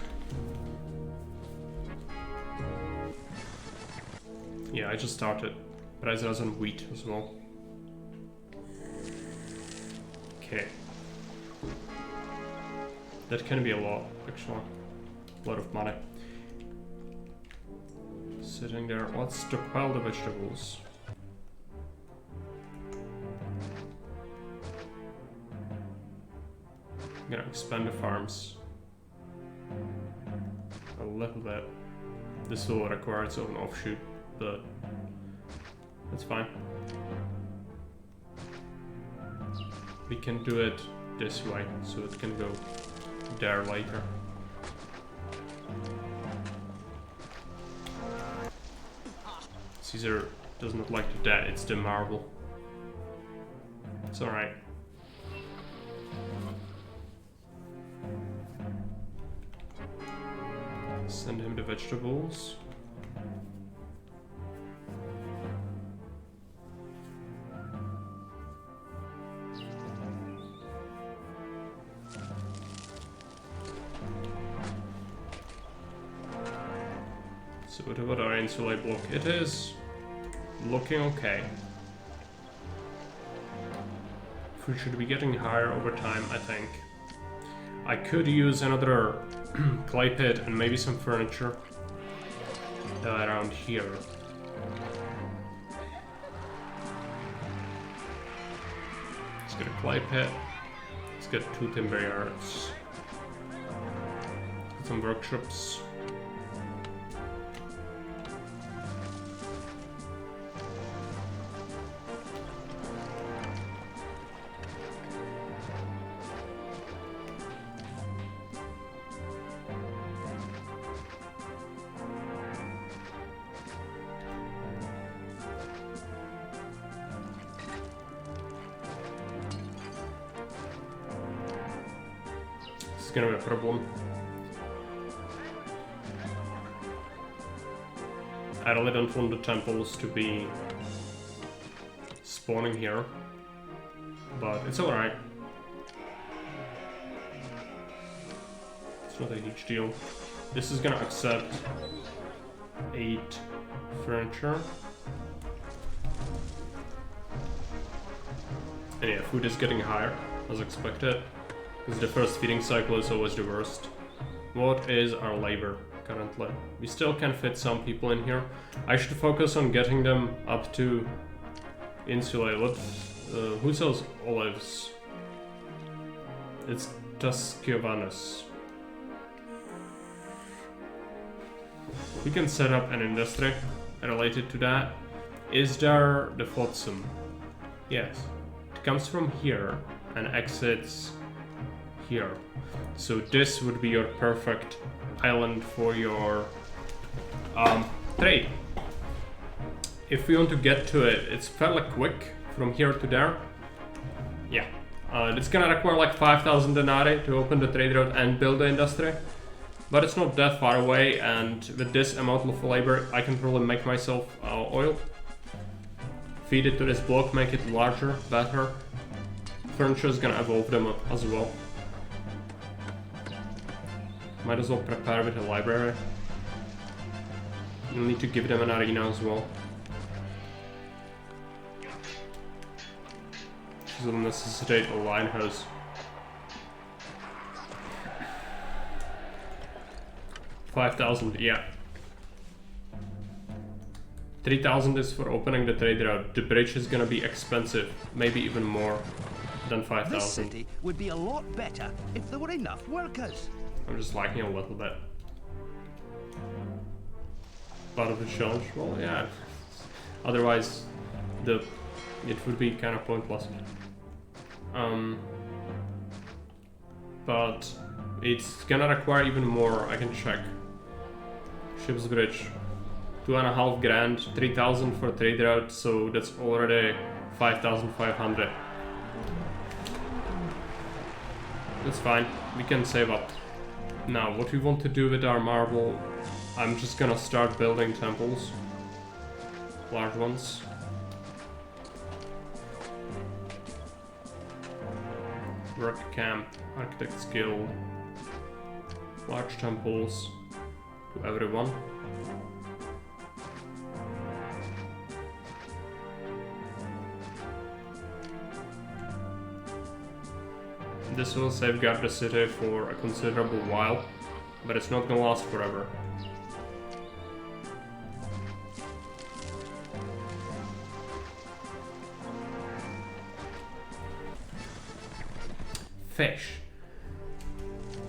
A: Yeah, I just started. Price rise on wheat as well. Okay. That can be a lot, actually. A lot of money. Sitting there. Let's stockpile the vegetables. I'm gonna expand the farms a little bit. This will require its own offshoot, but that's fine. We can do it this way, so it can go there later. Caesar does not like the debt, it's the marble. It's alright. Send him the vegetables. So what about our insulate block? It is looking okay. Food should be getting higher over time, I think. I could use another clay pit and maybe some furniture around here. Let's get a clay pit. Let's get 2 timber yards. Some workshops. It's gonna be a problem. I really don't want the temples to be spawning here, but it's alright. It's not a huge deal. This is gonna accept 8 furniture. And yeah, food is getting higher, as expected. Because the first feeding cycle is always the worst. What is our labor currently? We still can fit some people in here. I should focus on getting them up to insulate. What? Who sells olives? It's Tuscovanus. We can set up an industry related to that. Is there the flotsam? Yes. It comes from here and exits here. So this would be your perfect island for your trade. If we want to get to it, it's fairly quick from here to there. Yeah, it's gonna require like 5,000 denarii to open the trade route and build the industry. But it's not that far away, and with this amount of labor, I can probably make myself oil. Feed it to this block, make it larger, better. Furniture is gonna evolve them as well. Might as well prepare with a library. You'll need to give them an arena as well. This will necessitate a line house. $5,000, yeah. 3,000 is for opening the trade route. The bridge is gonna be expensive, maybe even more than 5,000.
B: This city would be a lot better if there were enough workers.
A: I'm just lacking a little bit. Part of the challenge, well, yeah. Otherwise, it would be kind of pointless. But it's gonna require even more. I can check. Ship's bridge, 2.5 grand, 3,000 for trade route, so that's already 5,500. That's fine. We can save up. Now, what we want to do with our marble, I'm just gonna start building temples, large ones. Work camp, architect's guild, large temples to everyone. This will safeguard the city for a considerable while, but it's not gonna last forever. Fish.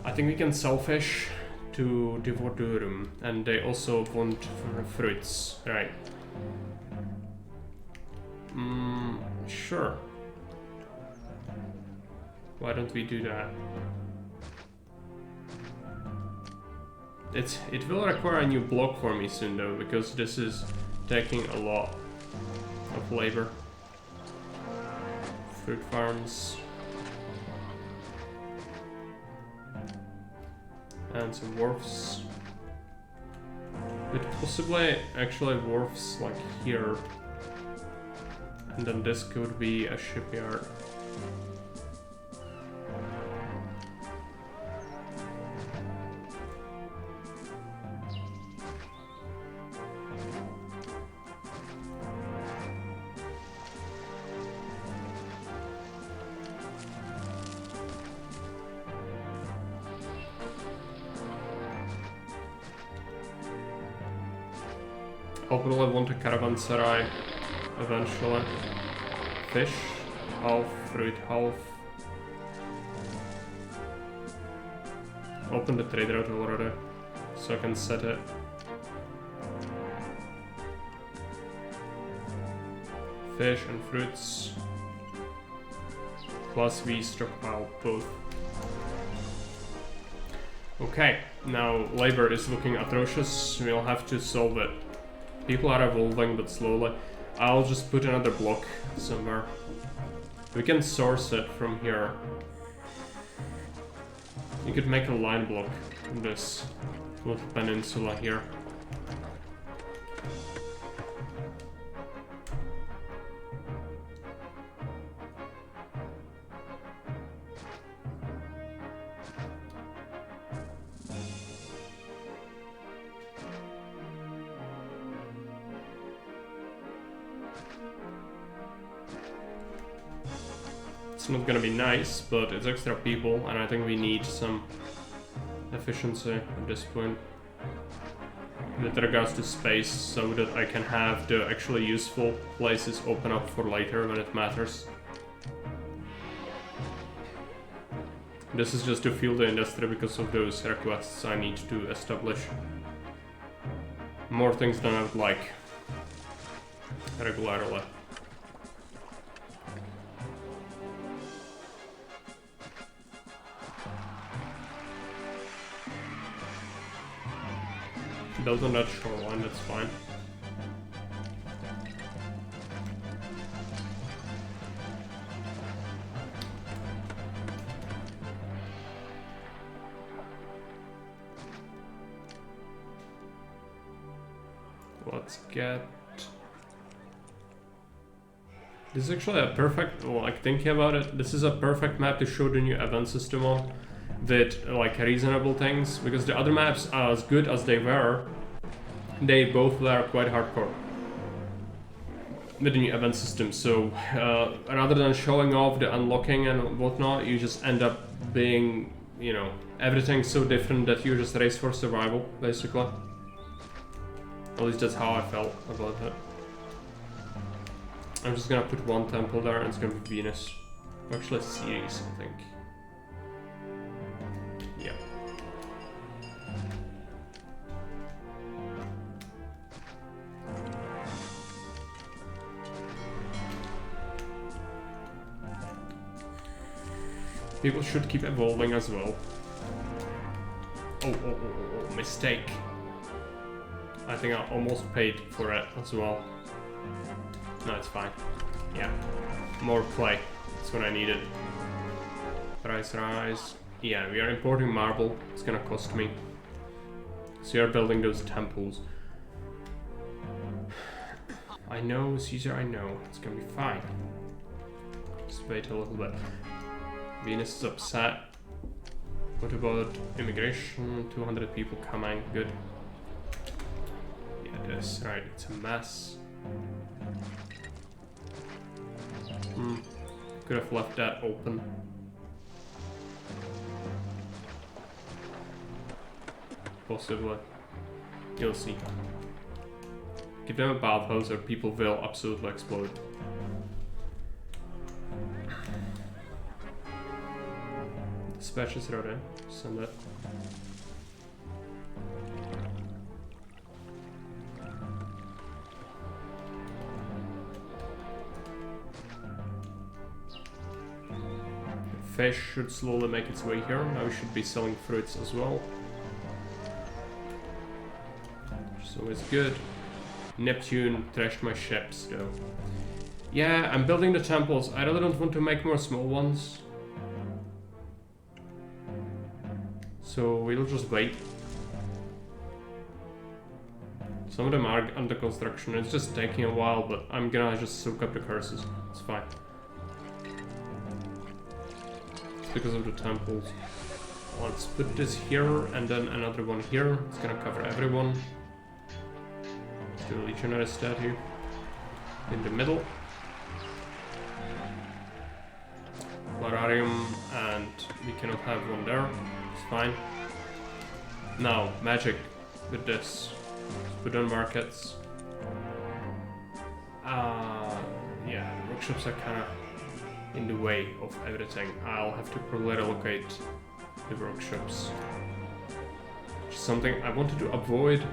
A: I think we can sell fish to Devodurum, and they also want fruits, right? Sure. Why don't we do that? It will require a new block for me soon though, because this is taking a lot of labor. Fruit farms. And some wharfs. With possibly actually wharfs like here. And then this could be a shipyard. I'll probably want a caravanserai eventually. Fish, half, fruit, half. Open the trade route already, so I can set it. Fish and fruits. Plus we stockpile both. Okay, now labor is looking atrocious, we'll have to solve it. People are evolving, but slowly. I'll just put another block somewhere. We can source it from here. You could make a line block in this little peninsula here. It's not gonna be nice, but it's extra people, and I think we need some efficiency at this point with regards to space, so that I can have the actually useful places open up for later when it matters. This is just to fuel the industry because of those requests I need to establish. More things than I would like regularly. build on that shoreline, that's fine. Let's get... This is actually a perfect, like thinking about it, this is a perfect map to show the new event system on. With like reasonable things, because the other maps, as good as they were, they both were quite hardcore with the new event system. So rather than showing off the unlocking and whatnot, you just end up being, you know, everything so different that you just race for survival, basically. At least that's how I felt about it. I'm just gonna put one temple there, and it's gonna be Venus. Actually, Ceres, I think. Yeah. People should keep evolving as well. Oh, mistake. I think I almost paid for it as well. No, it's fine. Yeah. More clay. That's what I needed. Rise. Yeah, we are importing marble. It's gonna cost me. So you're building those temples. I know, Caesar, I know. It's gonna be fine. Just wait a little bit. Venus is upset. What about immigration? 200 people coming. Good. Yeah, this. Right, it's a mess. Could have left that open. Possibly. You'll see. Give them a bathhouse or people will absolutely explode. Dispatch is ready. Send it. Fish should slowly make its way here. Now we should be selling fruits as well. So it's good. Neptune trashed my ships though. Yeah, I'm building the temples. I really don't want to make more small ones. So we'll just wait. Some of them are under construction. It's just taking a while, but I'm gonna just soak up the curses. It's fine. It's because of the temples. Let's put this here and then another one here. It's gonna cover everyone. Let's do a legionary statue in the middle. Lararium, and we cannot have one there. It's fine. Now, magic with this. Let's put on markets. Yeah, the workshops are kind of in the way of everything. I'll have to probably relocate the workshops. Which is something I wanted to avoid.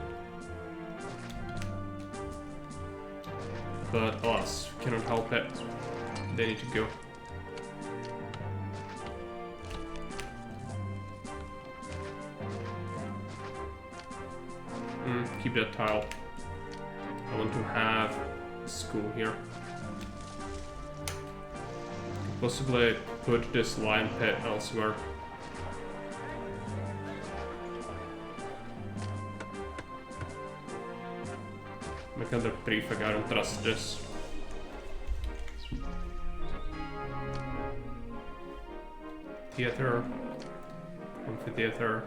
A: But alas, cannot help it. They need to go. Keep that tile. I want to have a school here. Possibly put this lion pit elsewhere. Make another prefect, I don't trust this. Theater. Amphitheater.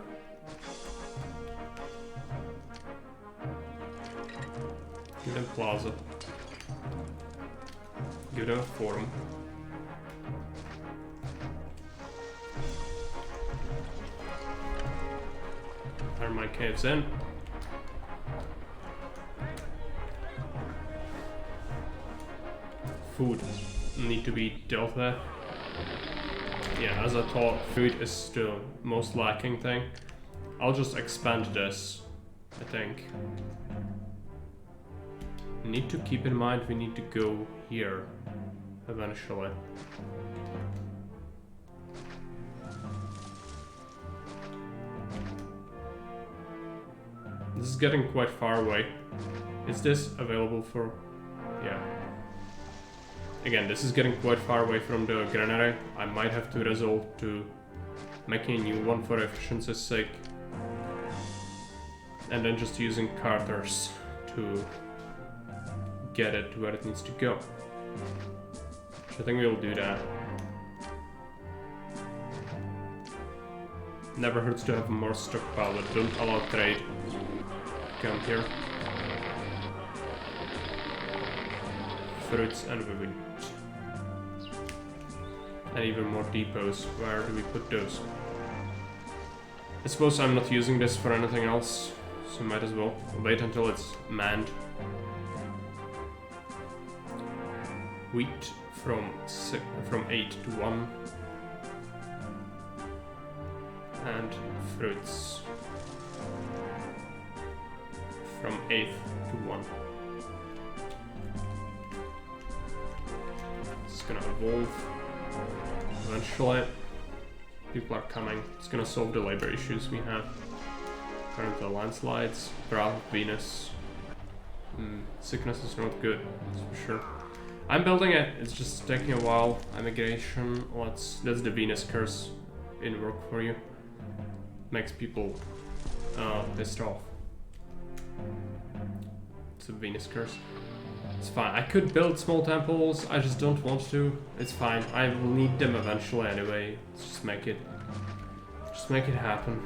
A: Give them plaza. Give them a forum. Are my caves in? Food need to be dealt with. Yeah, as I thought, food is the most lacking thing. I'll just expand this, I think. Need to keep in mind we need to go here eventually. This This is getting quite far away. Is this available for... yeah. Again, this is getting quite far away from the granary. I might have to resort to making a new one for efficiency's sake. And then just using carters to get it to where it needs to go. So I think we'll do that. Never hurts to have more stockpile, but don't allow trade. Come here. Fruits and wood. And even more depots. Where do we put those? I suppose I'm not using this for anything else, so might as well wait until it's manned. Wheat from 8 to 1. And fruits from 8 to 1. It's gonna evolve eventually. People are coming. It's gonna solve the labor issues we have. Currently landslides, Brow of Venus. Sickness is not good, that's for sure. I'm building it, it's just taking a while. Immigration, that's the Venus curse in work for you. Makes people pissed off. It's a Venus curse. It's fine. I could build small temples, I just don't want to. It's fine. I will need them eventually anyway. Let's just make it happen.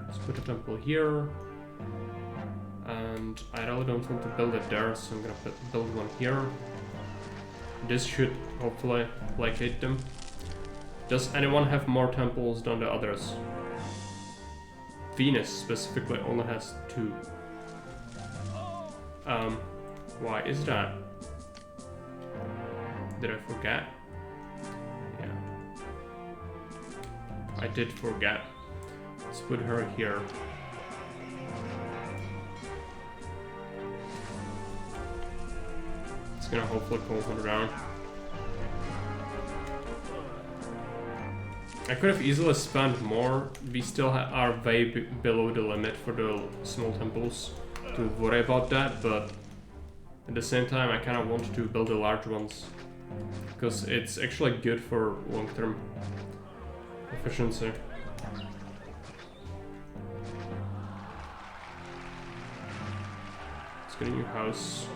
A: Let's put a temple here. And I really don't want to build it there, so I'm gonna build one here. This should hopefully placate them. Does anyone have more temples than the others? Venus specifically only has 2. Why is that? Did I forget? Yeah. I did forget. Let's put her here. It's gonna hopefully calm her down. I could have easily spent more. We still are way below the limit for the small temples to worry about that, but at the same time I kind of want to build the large ones because it's actually good for long-term efficiency. Let's get a new house.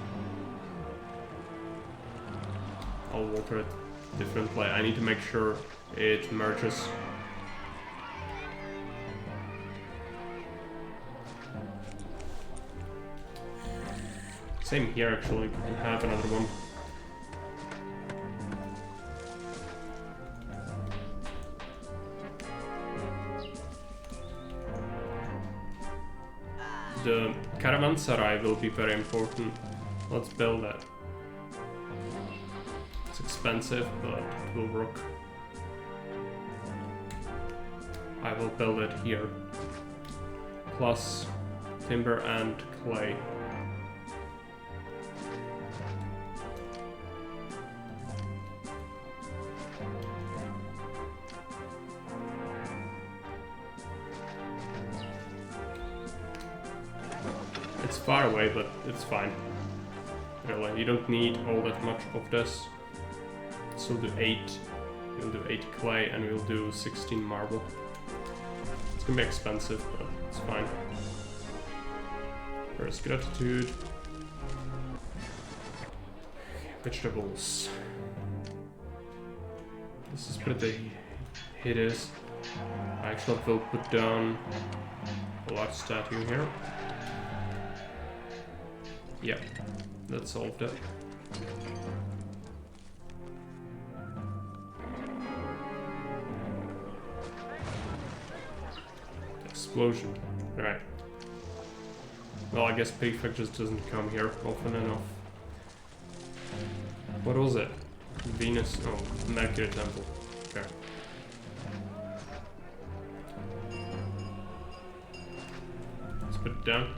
A: I'll water it differently. I need to make sure it merges. Same here actually, we can have another one. The caravanserai will be very important. Let's build that. It's expensive, but it will work. I will build it here. Plus timber and clay. It's far away, but it's fine. Really, you don't need all that much of this. So we'll do 8. We'll do 8 clay and we'll do 16 marble. It's gonna be expensive, but it's fine. First gratitude. Vegetables. This is pretty hideous. I actually will put down a large statue here. Yeah, that solved it. Explosion. Alright. Well, I guess prefect just doesn't come here often enough. What was it? Venus? Oh, Mercury Temple. Okay. Let's put it down.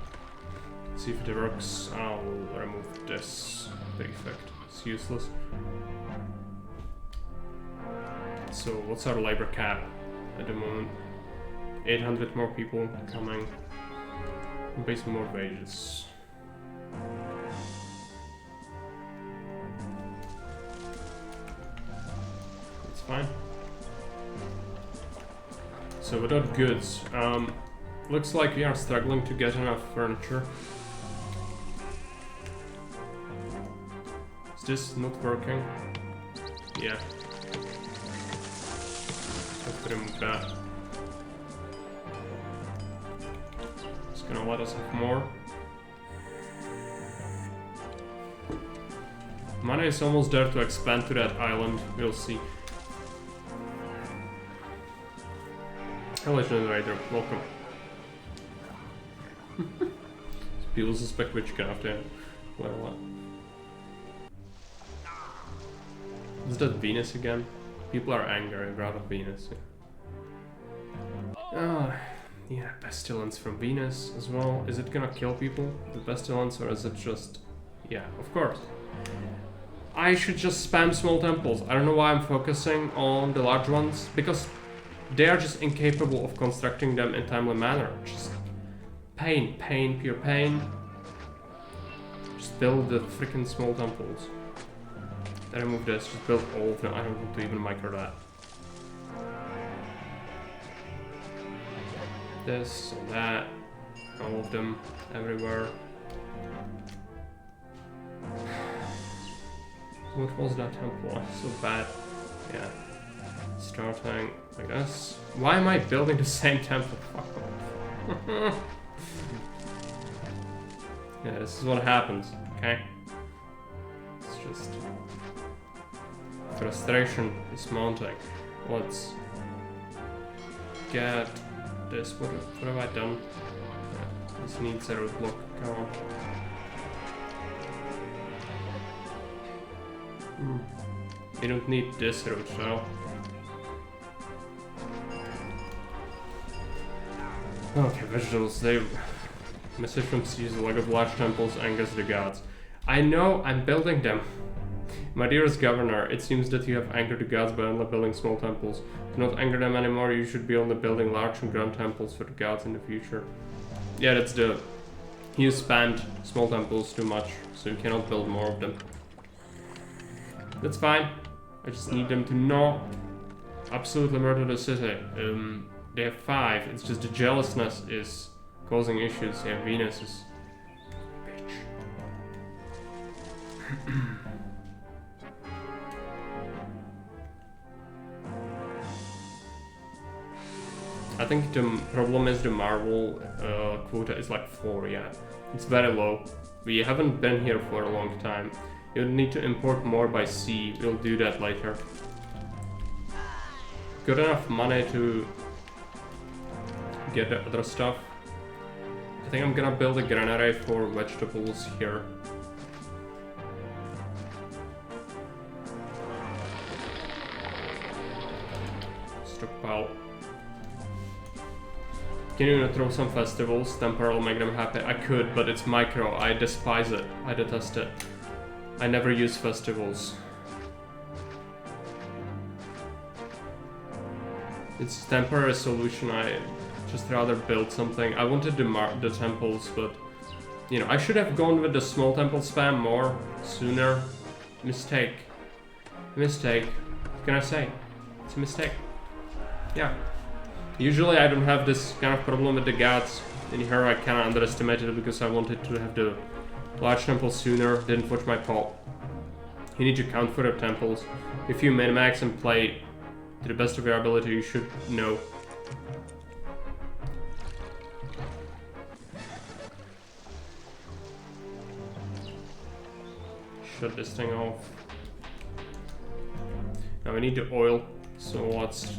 A: See if it works. I'll remove this prefect. It's useless. So, what's our labor cap at the moment? 800 more people coming. And pay some more wages. It's fine. So without goods, looks like we are struggling to get enough furniture. Is this not working? Yeah. Have to remove that. It's gonna let us have more. Money is almost there to expand to that island. We'll see. Hello, generator. Welcome. People suspect witchcraft, yeah. Quite a lot. Is that Venus again? People are angry about Venus. Yeah. Yeah, pestilence from Venus as well. Is it gonna kill people, the pestilence, or is it just... Yeah, of course. I should just spam small temples. I don't know why I'm focusing on the large ones, because they are just incapable of constructing them in timely manner. Just pain, pain, pure pain. Just build the freaking small temples. I remove this, just build all of them. I don't want to even micro that. This and that, all of them, everywhere. What was that temple? So bad. Yeah. Starting like this. Why am I building the same temple? Fuck off. Yeah, this is what happens, okay? It's just... frustration is mounting. Let's get this. What have I done? Yeah, this needs a roadblock. Come on. You don't need this route, so. Okay, vegetables. They. Message from sees a leg of large temples angers the gods. I know, I'm building them. My dearest governor, it seems that you have angered the gods by only building small temples. Do not anger them anymore, you should be only building large and grand temples for the gods in the future. Yeah, that's the... You spammed small temples too much, so you cannot build more of them. That's fine. I just need them to not absolutely murder the city. They have 5, it's just the jealousness is causing issues. Yeah, Venus is... bitch. I think the problem is the marble quota is like 4, yeah. It's very low. We haven't been here for a long time. You'll need to import more by sea. We'll do that later. Got enough money to get the other stuff. I think I'm gonna build a granary for vegetables here. Stockpile. Can you throw some festivals? Temper will make them happy. I could, but it's micro. I despise it. I detest it. I never use festivals. It's temporary solution. I just rather build something. I wanted the temples, but you know, I should have gone with the small temple spam more sooner. Mistake. Mistake. What can I say? It's a mistake. Yeah. Usually I don't have this kind of problem with the gods. In here I kinda underestimated it because I wanted to have the large temple sooner. Didn't watch my pop. You need to count for the temples. If you min-max and play to the best of your ability, you should know. Shut this thing off. Now we need the oil, so let's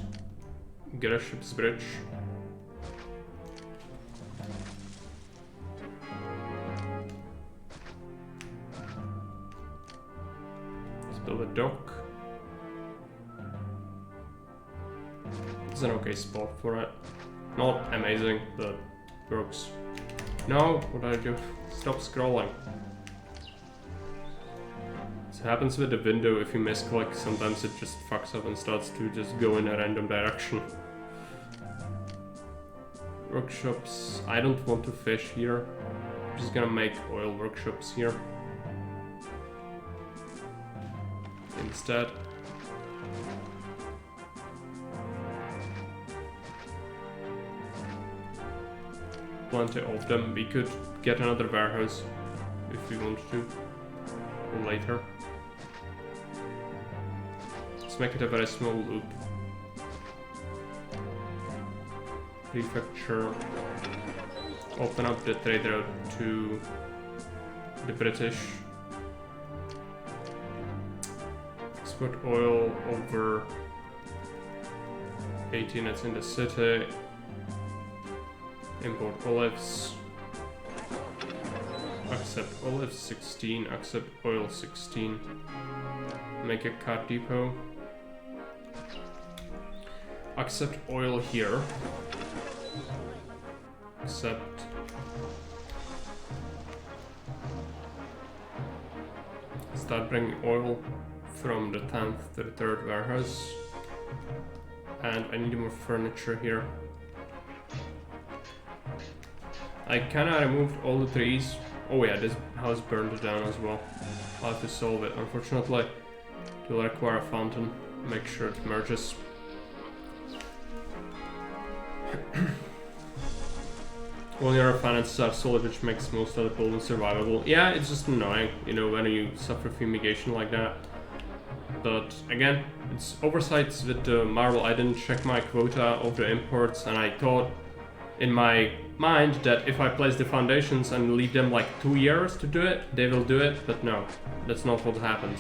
A: get a ship's bridge. Let's build a dock. It's an okay spot for it. Not amazing, but works. No, what did I do? Stop scrolling. It happens with the window. If you misclick, sometimes it just fucks up and starts to just go in a random direction. workshops. I don't want to fish here. I'm just gonna make oil workshops here instead. Plenty of them. We could get another warehouse if we want to later. Let's make it a very small loop. Prefecture. Open up the trade route to the British. Export oil over 18 that's in the city. Import olives. Accept olives 16, accept oil 16. Make a cart depot. Accept oil here. Accept. Start bringing oil from the 10th to the 3rd warehouse. And I need more furniture here. I kinda removed all the trees. Oh yeah, this house burned down as well. I'll have to solve it. Unfortunately, it will require a fountain. Make sure it merges. All your finances are solid, which makes most of the buildings survivable. Yeah, it's just annoying, you know, when you suffer fumigation like that. But again, it's oversights with the marble. I didn't check my quota of the imports, and I thought in my mind that if I place the foundations and leave them like 2 years to do it, they will do it, but no, that's not what happens.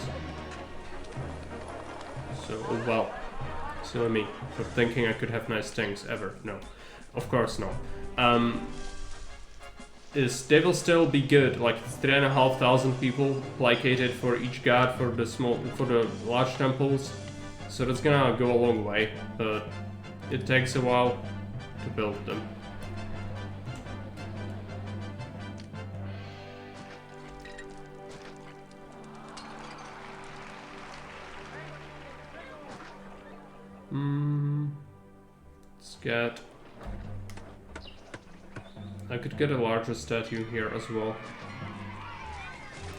A: So, oh well, silly me for thinking I could have nice things ever. No, of course not. They will still be good, like 3,500 people placated for each god for the large temples, so that's gonna go a long way, but it takes a while to build them. Let's get... I could get a larger statue here as well.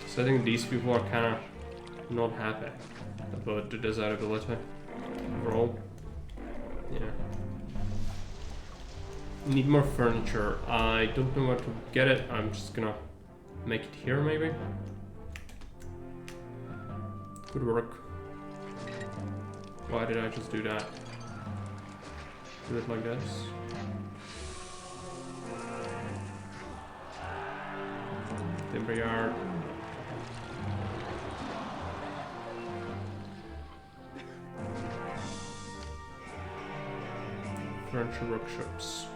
A: So I think these people are kind of not happy about the desirability overall. Yeah. Need more furniture. I don't know where to get it. I'm just gonna make it here maybe. Could work. Why did I just do that? Do it like this. Timber yard. Furniture workshops.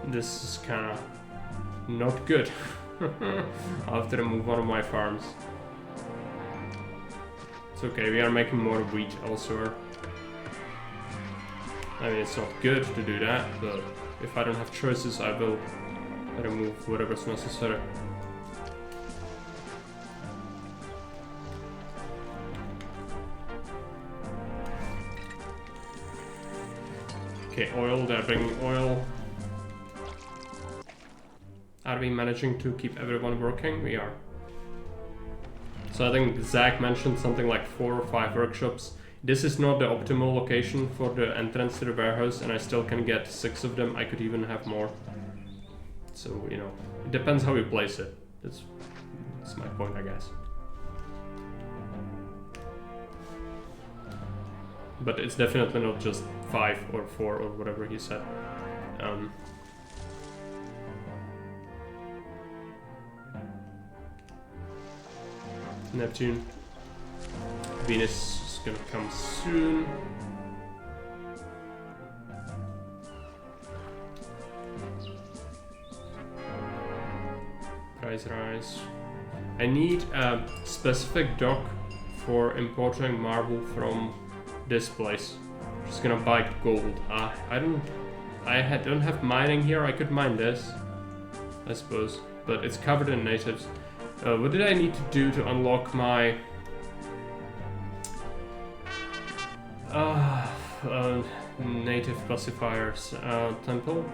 A: This is kind of not good. I'll have to remove one of my farms. It's okay, we are making more wheat elsewhere. I mean, it's not good to do that, but if I don't have choices, I will remove whatever's necessary. Okay, oil, they're bringing oil. Are we managing to keep everyone working? We are. So I think Zach mentioned something like 4 or 5 workshops. This is not the optimal location for the entrance to the warehouse, and I still can get 6 of them. I could even have more. So, you know, it depends how you place it. That's my point, I guess. But it's definitely not just 5 or 4 or whatever he said. Neptune. Venus is gonna come soon. Price rise. I need a specific dock for importing marble from this place. I'm just gonna buy gold. I don't don't have mining here. I could mine this, I suppose, but it's covered in natives. What did I need to do to unlock my native pacifiers temple?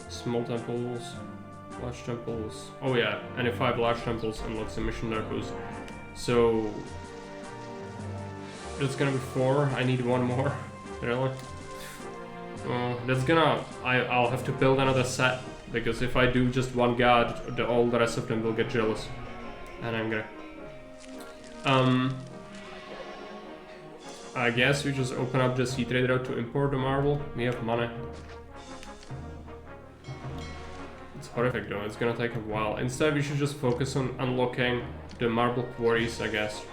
A: Small temples, large temples. Oh yeah, and if 5 large temples unlocks the mission narcos. So it's gonna be 4. I need 1 more. Really? That's gonna. I'll have to build another set, because if I do just 1 god, all the rest of them will get jealous, and I'm gonna. I guess we just open up the sea trade route to import the marble. We have money. It's horrific though. It's gonna take a while. Instead, we should just focus on unlocking the marble quarries, I guess,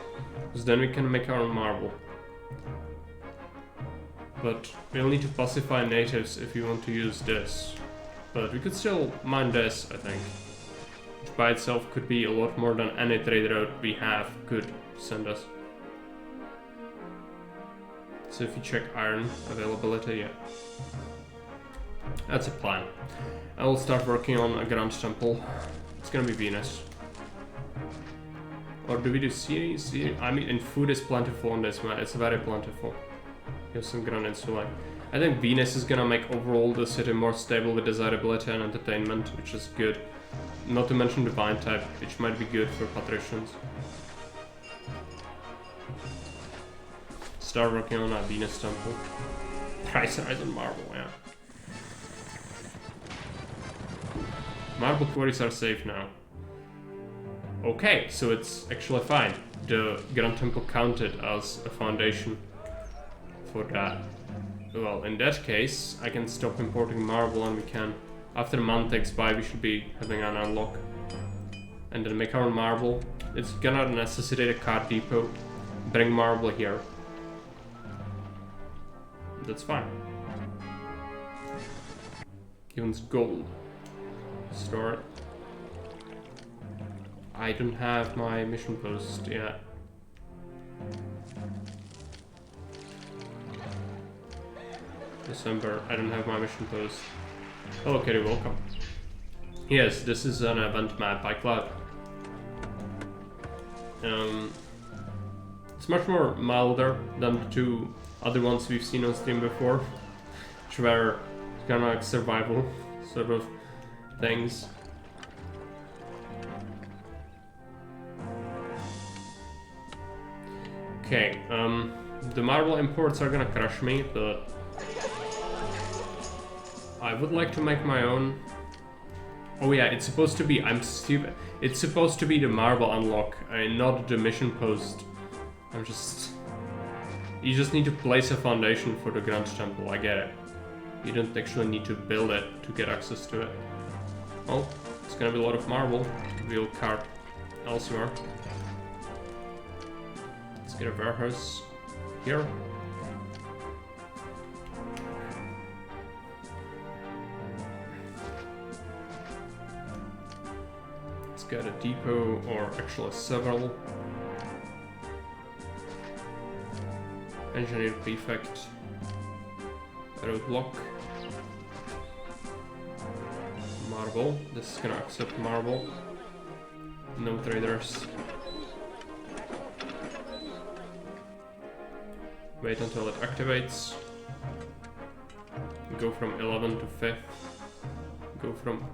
A: because then we can make our own marble. But we'll need to pacify natives if we want to use this. But we could still mine this, I think. Which by itself could be a lot more than any trade route we have could send us. So if you check iron availability, yeah. That's a plan. I will start working on a grand temple. It's gonna be Venus. Or do we do series? I mean, and food is plentiful on this map. It's very plentiful. Here's some Grand Insula. I think Venus is gonna make overall the city more stable with desirability and entertainment, which is good. Not to mention the vine type, which might be good for patricians. Start working on a Venus temple. Price rise on marble, yeah. Marble quarries are safe now. Okay, so it's actually fine. The Grand Temple counted as a foundation for that. Well, in that case, I can stop importing marble and we can, after a month takes by, we should be having an unlock. And then make our own marble. It's gonna necessitate a card depot. Bring marble here. That's fine. Given gold. Store it. I don't have my mission post yet. December, I don't have my mission post. Oh, okay, you're welcome. Yes, this is an event map by Cloud. It's much more milder than the 2 other ones we've seen on stream before, which were kind of like survival sort of things. Okay, the marble imports are gonna crush me, but I would like to make my own. Oh yeah, it's supposed to be, I'm stupid. It's supposed to be the marble unlock, not the mission post. You just need to place a foundation for the Grand Temple, I get it. You don't actually need to build it to get access to it. Well, it's gonna be a lot of marble. We'll cart elsewhere. Let's get a warehouse here. Let's get a depot, or actually several. Engineer prefect. Roadblock. Marble. This is gonna accept marble. No traders. Wait until it activates. Go from 11 to 5th. Go from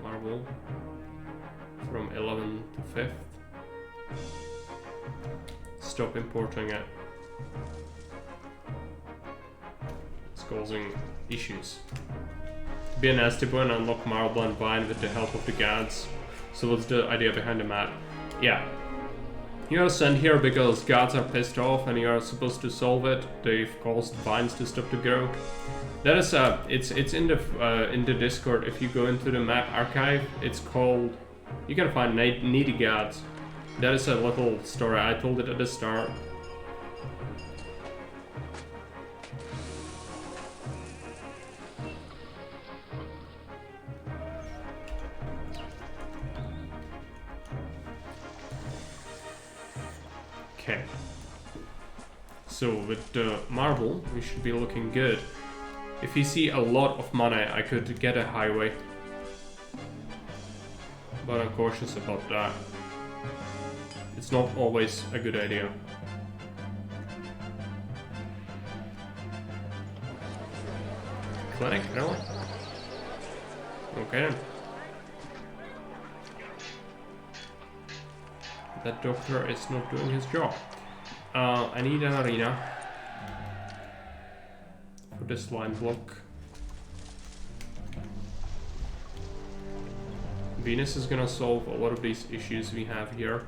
A: marble from 11 to 5th. Stop importing it. It's causing issues. Be a nasty boy and unlock marble and vine with the help of the gods. So what's the idea behind the map? Yeah. You are sent here because gods are pissed off and you are supposed to solve it. They've caused vines to stop to grow. That is it's in the Discord. If you go into the map archive, it's called, you can find needy gods. That is a little story. I told it at the start. Okay. So with the marble, we should be looking good. If you see a lot of money, I could get a highway. But I'm cautious about that. It's not always a good idea. Clinic, really? Okay then. That doctor is not doing his job. I need an arena for this line block. Venus is gonna solve a lot of these issues we have here.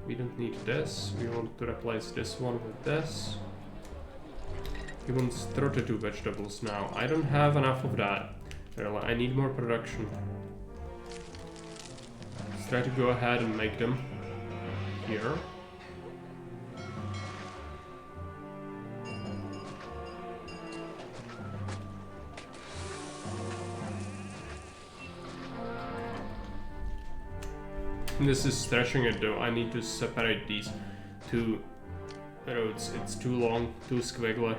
A: We don't need this. We want to replace this one with this. He wants 32 vegetables now. I don't have enough of that. I need more production. Let's try to go ahead and make them here. This is stretching it though. I need to separate these two roads. It's too long, too squiggly.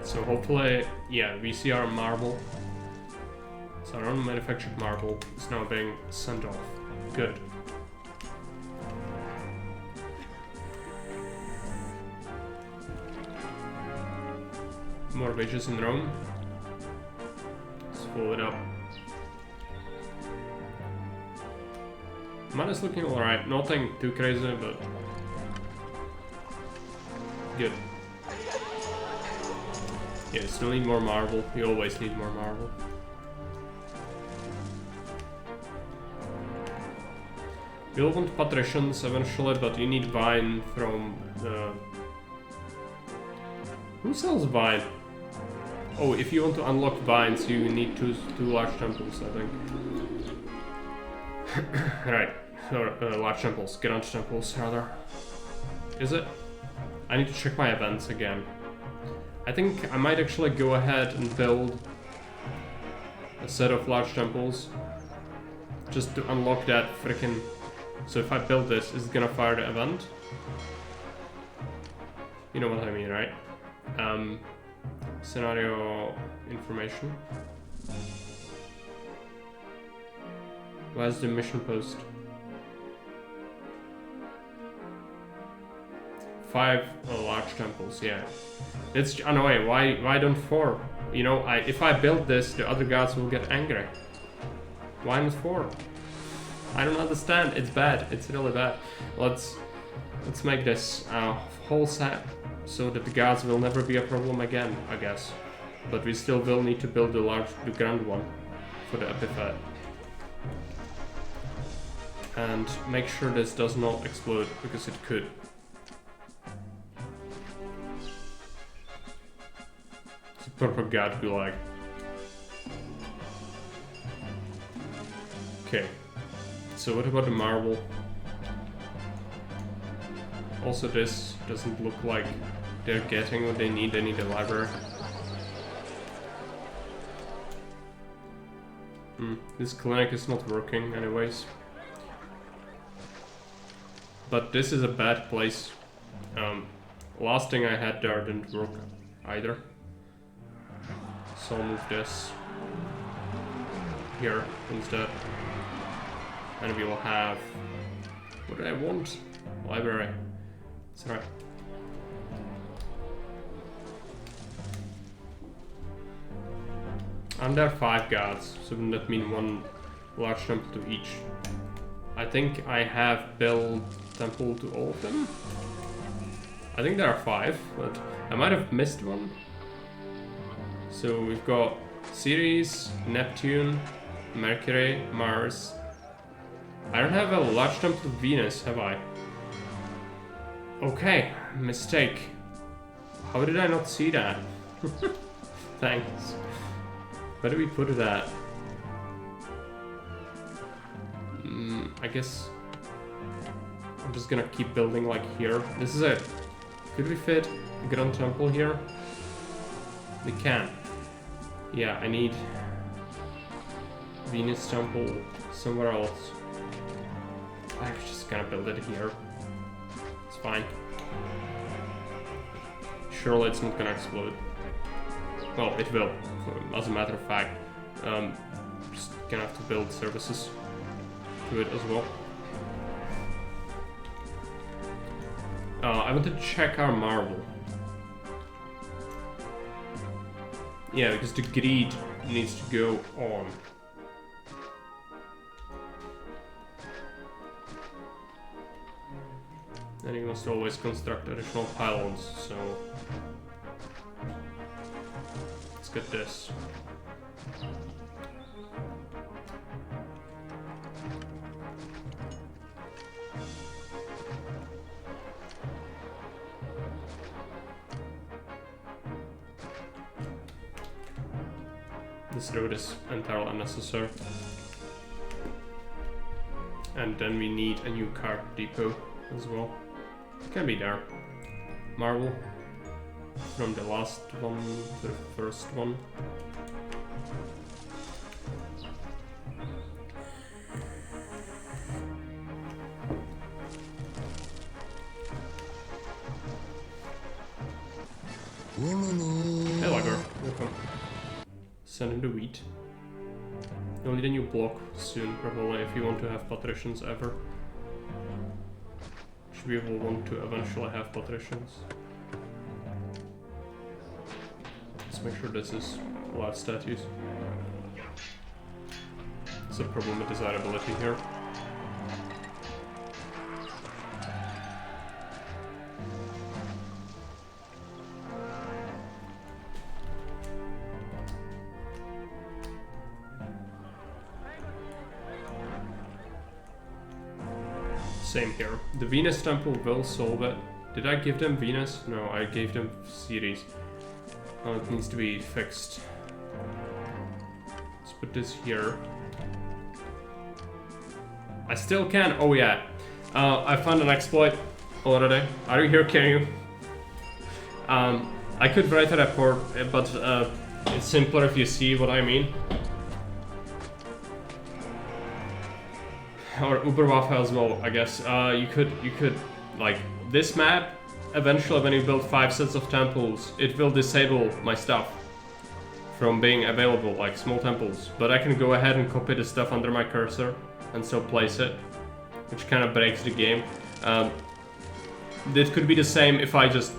A: So hopefully, yeah, we see our marble. So our own manufactured marble is now being sent off. Good. More wages in Rome. Let's fill it up. Money's looking alright. Nothing too crazy, but good. Yeah, still need more marble. You always need more marble. You'll want patricians eventually, but you need vine from the... Who sells vine? Oh, if you want to unlock vines, you need two large temples, I think. Right, so, large temples, grand temples, rather. Is it? I need to check my events again. I think I might actually go ahead and build a set of large temples just to unlock that frickin'... So if I build this, is it gonna fire the event? You know what I mean, right? Scenario information. Where's the mission post? 5 large temples, yeah. It's annoying. Why don't 4? You know, if I build this, the other gods will get angry. Why not 4? I don't understand. It's bad. It's really bad. Let's make this whole set so that the gods will never be a problem again, I guess. But we still will need to build the grand one for the epithet. And make sure this does not explode, because it could. It's a proper god gulag. Okay. So what about the marble? Also, this doesn't look like they're getting what they need. They need a library. This clinic is not working anyways. But this is a bad place. Last thing I had there didn't work either. So I'll move this here instead. And we will have... What did I want? Library. That's right. And there are 5 gods, so wouldn't that mean 1 large temple to each? I think I have built temple to all of them. I think there are 5, but I might have missed one. So we've got Ceres, Neptune, Mercury, Mars. I don't have a large temple to Venus, have I? Okay, mistake. How did I not see that? Thanks. Where do we put it at? I guess I'm just gonna keep building like here. This is it. Could we fit a grand temple here? We can. Yeah, I need Venus temple somewhere else. I'm just gonna build it here. It's fine. Surely it's not gonna explode. Well, it will, as a matter of fact. Just gonna have to build services to it as well. I want to check our marble. Yeah, because the greed needs to go on. And you must always construct additional pylons, so let's get this. This road is entirely unnecessary. And then we need a new car depot as well. Can be there. Marble from the last one to the first one. Hello, girl. Welcome. Send in the wheat. You'll need a new block soon, probably, if you want to have patricians ever. We will want to eventually have patricians. Let's make sure this is allowed statues. There's a problem with desirability here. Same here. The Venus temple will solve it. Did I give them Venus? No, I gave them Ceres. Oh, it needs to be fixed. Let's put this here. I still can. Oh yeah. I found an exploit already. Are you here? Can you? I could write a report, but it's simpler if you see what I mean. Or Uberwaffe as well, I guess. You could, like, this map, eventually when you build 5 sets of temples, it will disable my stuff from being available, like small temples. But I can go ahead and copy the stuff under my cursor and still place it, which kind of breaks the game. It could be the same if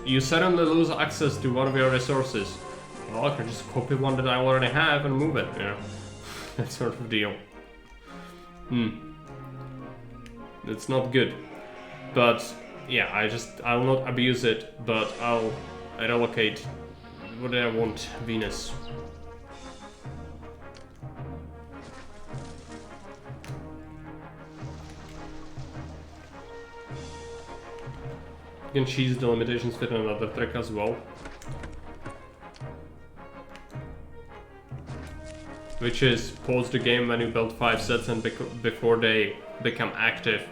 A: you suddenly lose access to one of your resources. Well, I can just copy one that I already have and move it, you know. That sort of deal. It's not good, but yeah, I will not abuse it, but I'll relocate what I want. Venus. You can cheese the limitations with another trick as well, which is pause the game when you build 5 sets and before they become active,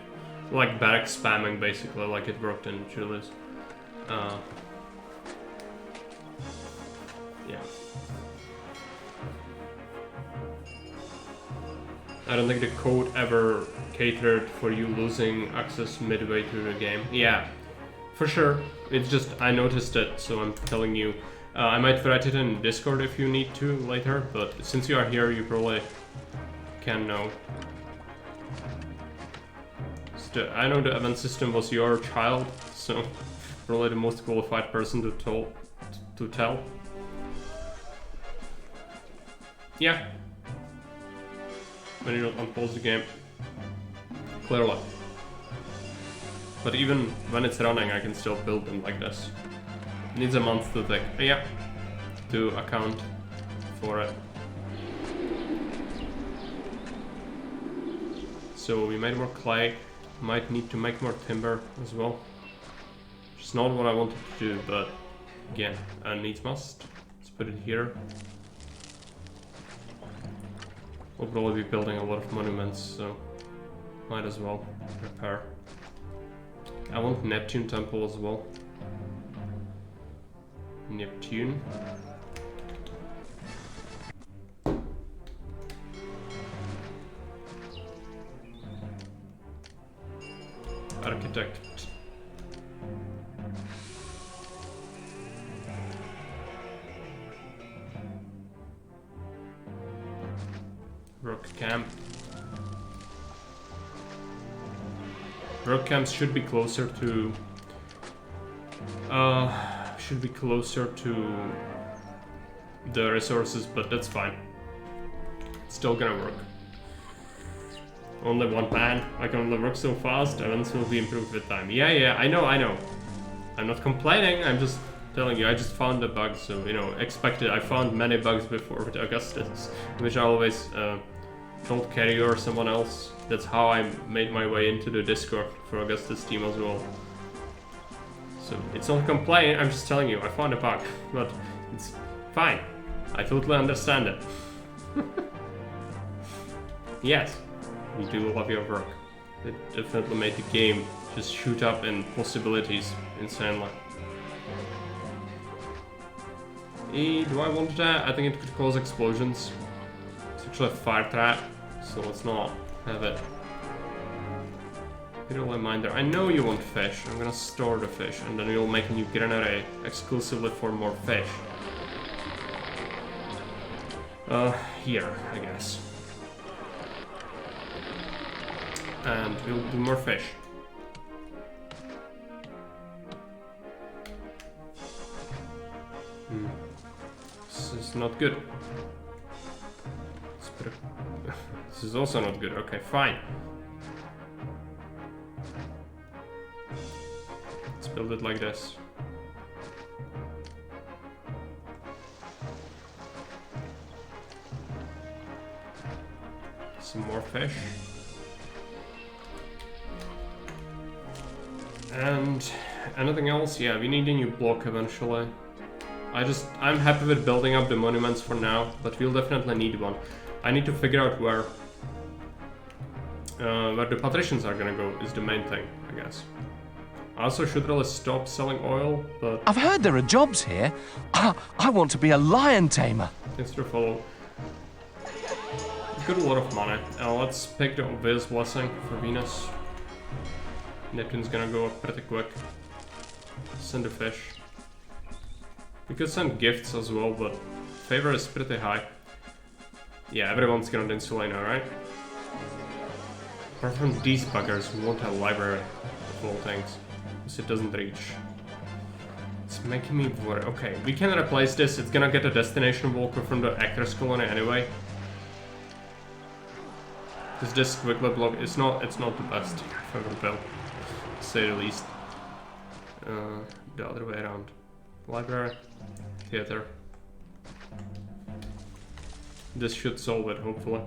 A: like barrack spamming basically, like it worked in Julius. Yeah. I don't think the code ever catered for you losing access midway through the game. Yeah, for sure. It's just I noticed it, so I'm telling you. I might write it in Discord if you need to later, but since you are here, you probably can know. I know the event system was your child, so probably the most qualified person to tell. Yeah. When you don't unpause the game. Clearly. But even when it's running, I can still build them like this. Needs a month to take, yeah, to account for it. So we made more clay, might need to make more timber as well. It's not what I wanted to do, but again, needs must. Let's put it here. We'll probably be building a lot of monuments, so might as well prepare. I want Neptune temple as well. Neptune. Rock camp. Rock camps should be closer to the resources, but that's fine. It's still gonna work. Only one man. I can only work so fast. Events will be improved with time. Yeah, I know. I'm not complaining. I'm just telling you. I just found a bug, so you know, expected. I found many bugs before with Augustus, which I always told Carrier or someone else. That's how I made my way into the Discord for Augustus team as well. So it's not complaining. I'm just telling you. I found a bug, but it's fine. I totally understand it. Yes, we do love your work. It definitely made the game just shoot up in possibilities insanely. Do I want that? I think it could cause explosions. It's actually a fire trap, so let's not have it. Hit a reminder. I know you want fish. I'm gonna store the fish, and then we'll make a new granary exclusively for more fish. Here, I guess. And we'll do more fish. This is not good. This is also not good. Okay, fine. Let's build it like this. Some more fish. And anything else? Yeah, we need a new block eventually. I'm happy with building up the monuments for now, but we'll definitely need one. I need to figure out where the patricians are gonna go is the main thing, I guess. I also should really stop selling oil, but...
C: I've heard there are jobs here. I want to be a lion tamer.
A: Thanks for follow. Got a lot of money. Let's pick the obvious blessing for Venus. Neptune's gonna go up pretty quick. Send a fish. We could send gifts as well, but favor is pretty high. Yeah, everyone's gonna insulate now, right? Apart from these buggers who want a library of all things. Because it doesn't reach. It's making me worry. Okay, we can replace this. It's gonna get a destination walker from the actors colony anyway. Because this quickly block it's not the best I've ever built, to say the least. The other way around. Library, theater. This should solve it, hopefully.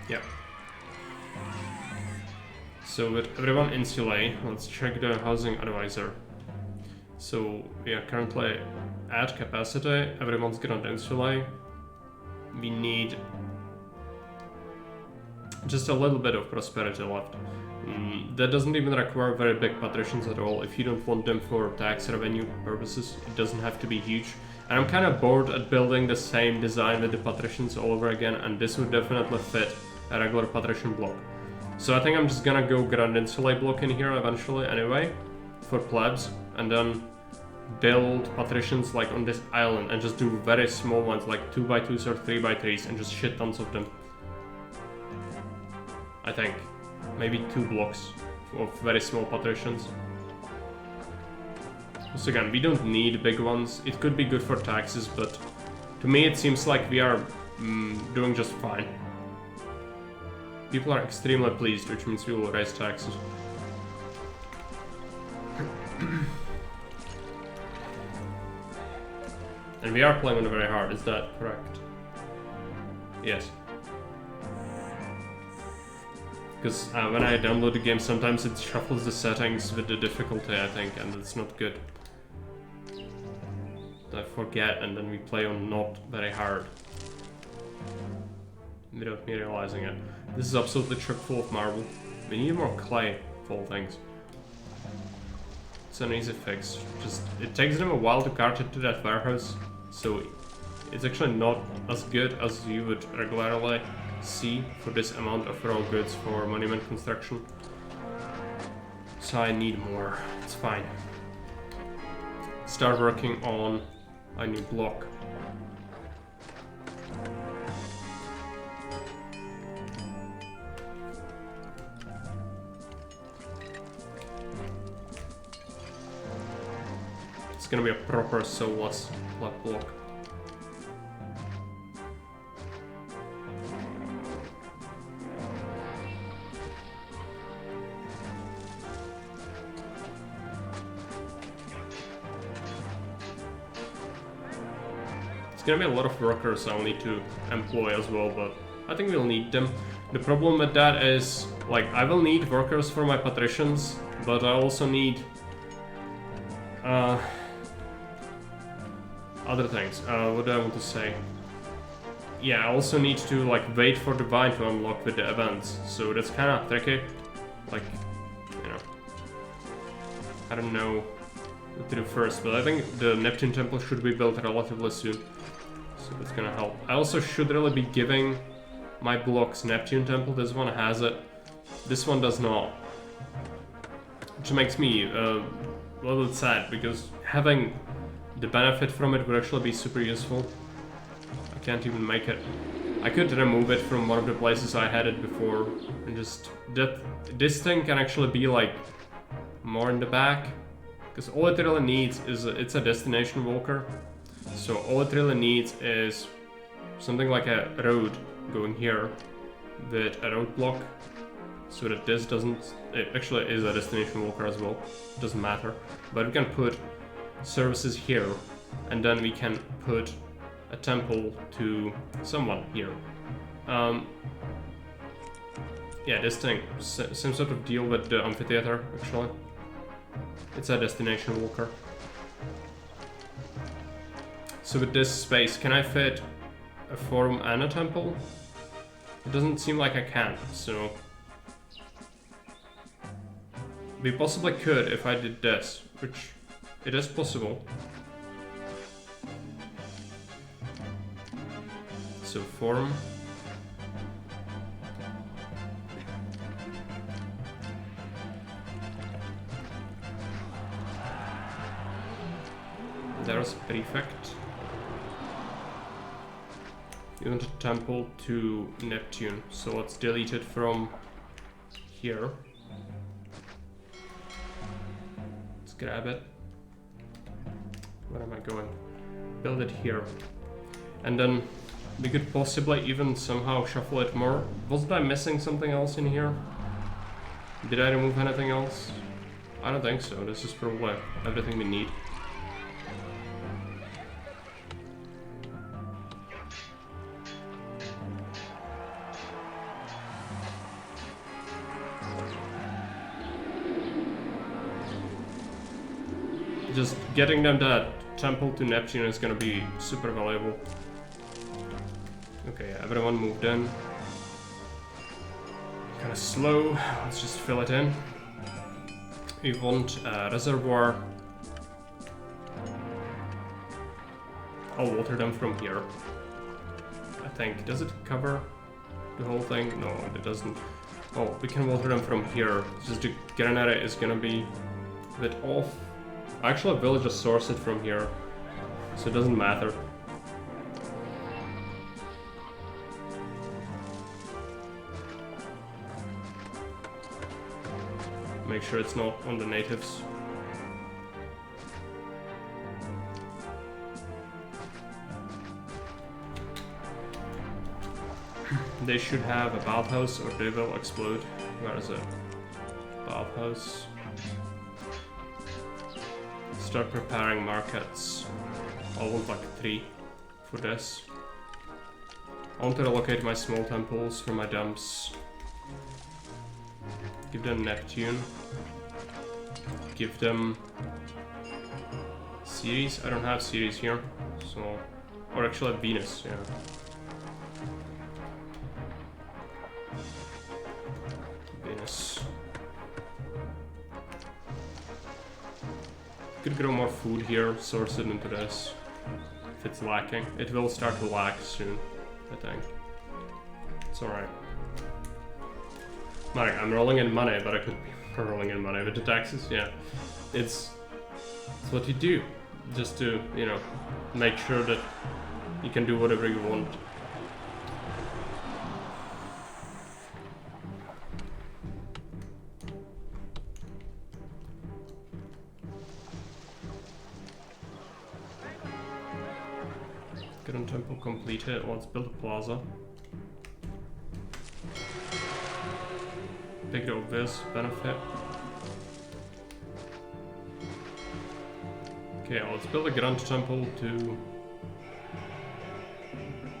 A: Yeah. So with everyone in Chile, let's check the housing advisor. So we are currently at capacity, everyone's gonna insulate. We need just a little bit of prosperity left. That doesn't even require very big patricians at all. If you don't want them for tax revenue purposes, it doesn't have to be huge. And I'm kind of bored at building the same design with the patricians all over again, and this would definitely fit a regular patrician block. So I think I'm just gonna go Grand Insulate block in here eventually anyway, for plebs, and then build patricians like on this island and just do very small ones like 2x2s or 3x3s and just shit tons of them. I think maybe 2 blocks of very small patricians. So again, we don't need big ones. It could be good for taxes, but to me it seems like we are doing just fine. People are extremely pleased, which means we will raise taxes. And we are playing on very hard, is that correct? Yes. Because when I download the game, sometimes it shuffles the settings with the difficulty, I think, and it's not good. I forget, and then we play on not very hard. Without me realizing it. This is absolutely chock full of marble. We need more clay, of all things. It's an easy fix. Just it takes them a while to cart it to that warehouse, so it's actually not as good as you would regularly see for this amount of raw goods for monument construction. So I need more. It's fine. start working on a new block. It's gonna be a proper soulless block. It's gonna be a lot of workers I'll need to employ as well, but I think we'll need them. The problem with that is, like, I will need workers for my patricians, but I also need other things. What do I want to say? Yeah, I also need to, like, wait for the vine to unlock with the events, so that's kind of tricky. Like, you know, I don't know what to do first, but I think the Neptune temple should be built relatively soon, so that's gonna help. I also should really be giving my blocks Neptune temple. This one has it, this one does not, which makes me a little bit sad, because having the benefit from it would actually be super useful. I can't even make it. I could remove it from one of the places I had it before, and just this thing can actually be like more in the back, because all it really needs is it's a destination walker. So all it really needs is something like a road going here with a road block, so that this doesn't. It actually is a destination walker as well. It doesn't matter, but we can put services here, and then we can put a temple to someone here. Yeah, this thing, same sort of deal with the amphitheater, actually. It's a destination walker. So with this space, can I fit a forum and a temple? It doesn't seem like I can, so... We possibly could if I did this, which it is possible. So forum. There's a prefect. You want a temple to Neptune, so let's delete it from here. Let's grab it. Where am I going? Build it here. And then we could possibly even somehow shuffle it more. Wasn't I missing something else in here? Did I remove anything else? I don't think so. This is probably everything we need. Just getting them that temple to Neptune is gonna be super valuable. Okay, everyone moved in. Kinda slow, let's just fill it in. We want a reservoir. I'll water them from here. I think, does it cover the whole thing? No, it doesn't. Oh, we can water them from here. Just the granary is gonna be a bit off. Actually, I will just source it from here, so it doesn't matter. Make sure it's not on the natives. They should have a bathhouse or they will explode. Where is it? Bathhouse. Start preparing markets. I'll want like 3 for this. I want to relocate my small temples for my dumps. Give them Neptune. Give them Ceres. I don't have Ceres here, so, or actually Venus. Yeah. Venus. Could grow more food here, source it into this. If it's lacking. It will start to lack soon, I think. It's alright. Like, I'm rolling in money, but I could be rolling in money with the taxes, yeah. It's what you do. just to, you know, make sure that you can do whatever you want. Grand Temple completed. Let's build a plaza. Big obvious benefit. Okay, let's build a Grand Temple to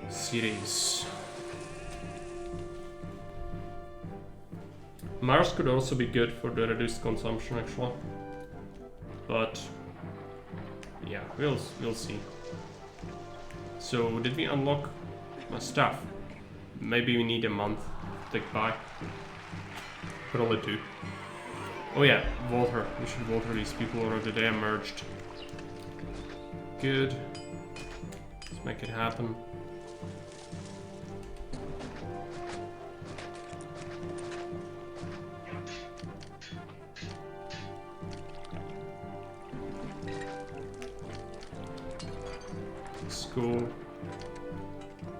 A: series. Mars could also be good for the reduced consumption actually. But yeah, we'll see. So did we unlock my stuff? Maybe we need a month to take by. Probably do. Oh yeah, Walter. We should Walter these people already. They emerged. Good. Let's make it happen. School.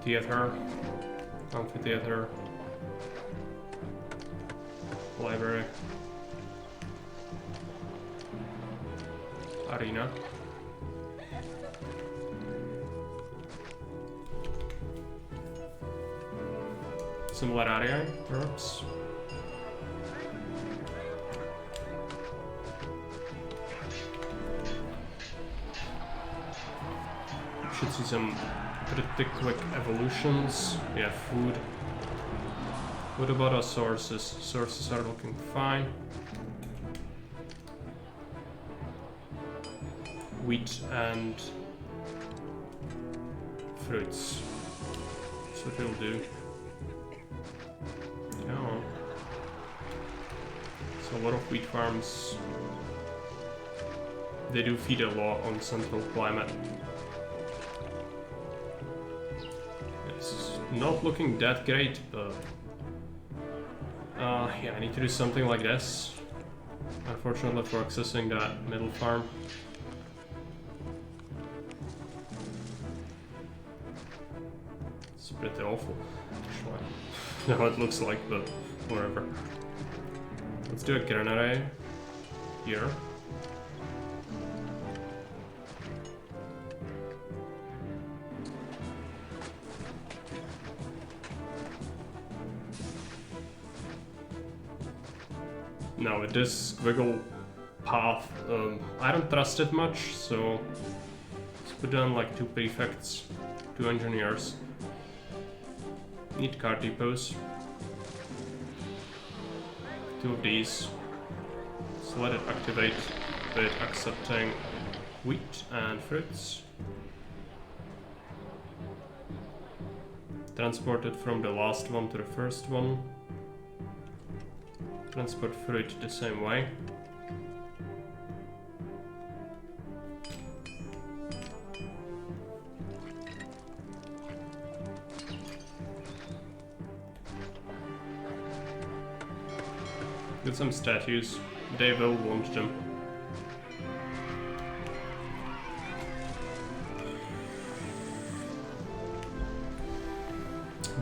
A: Theater. Amphitheater. Library. Arena. Similar area, perhaps. Should see some pretty quick evolutions. We have food. What about our sources? Sources are looking fine. Wheat and fruits. That's what we'll do. Oh. So a lot of wheat farms. They do feed a lot on central climate. It's not looking that great, but yeah, I need to do something like this. Unfortunately for accessing that middle farm. It's pretty awful, actually. Now it looks like, but whatever. Let's do a granary here. Now with this squiggle path, I don't trust it much, so let's put down like 2 prefects, 2 engineers. Need car depots. 2 of these. So let it activate with accepting wheat and fruits. Transport it from the last one to the first one. Transport fruit the same way. Get some statues. They will want them.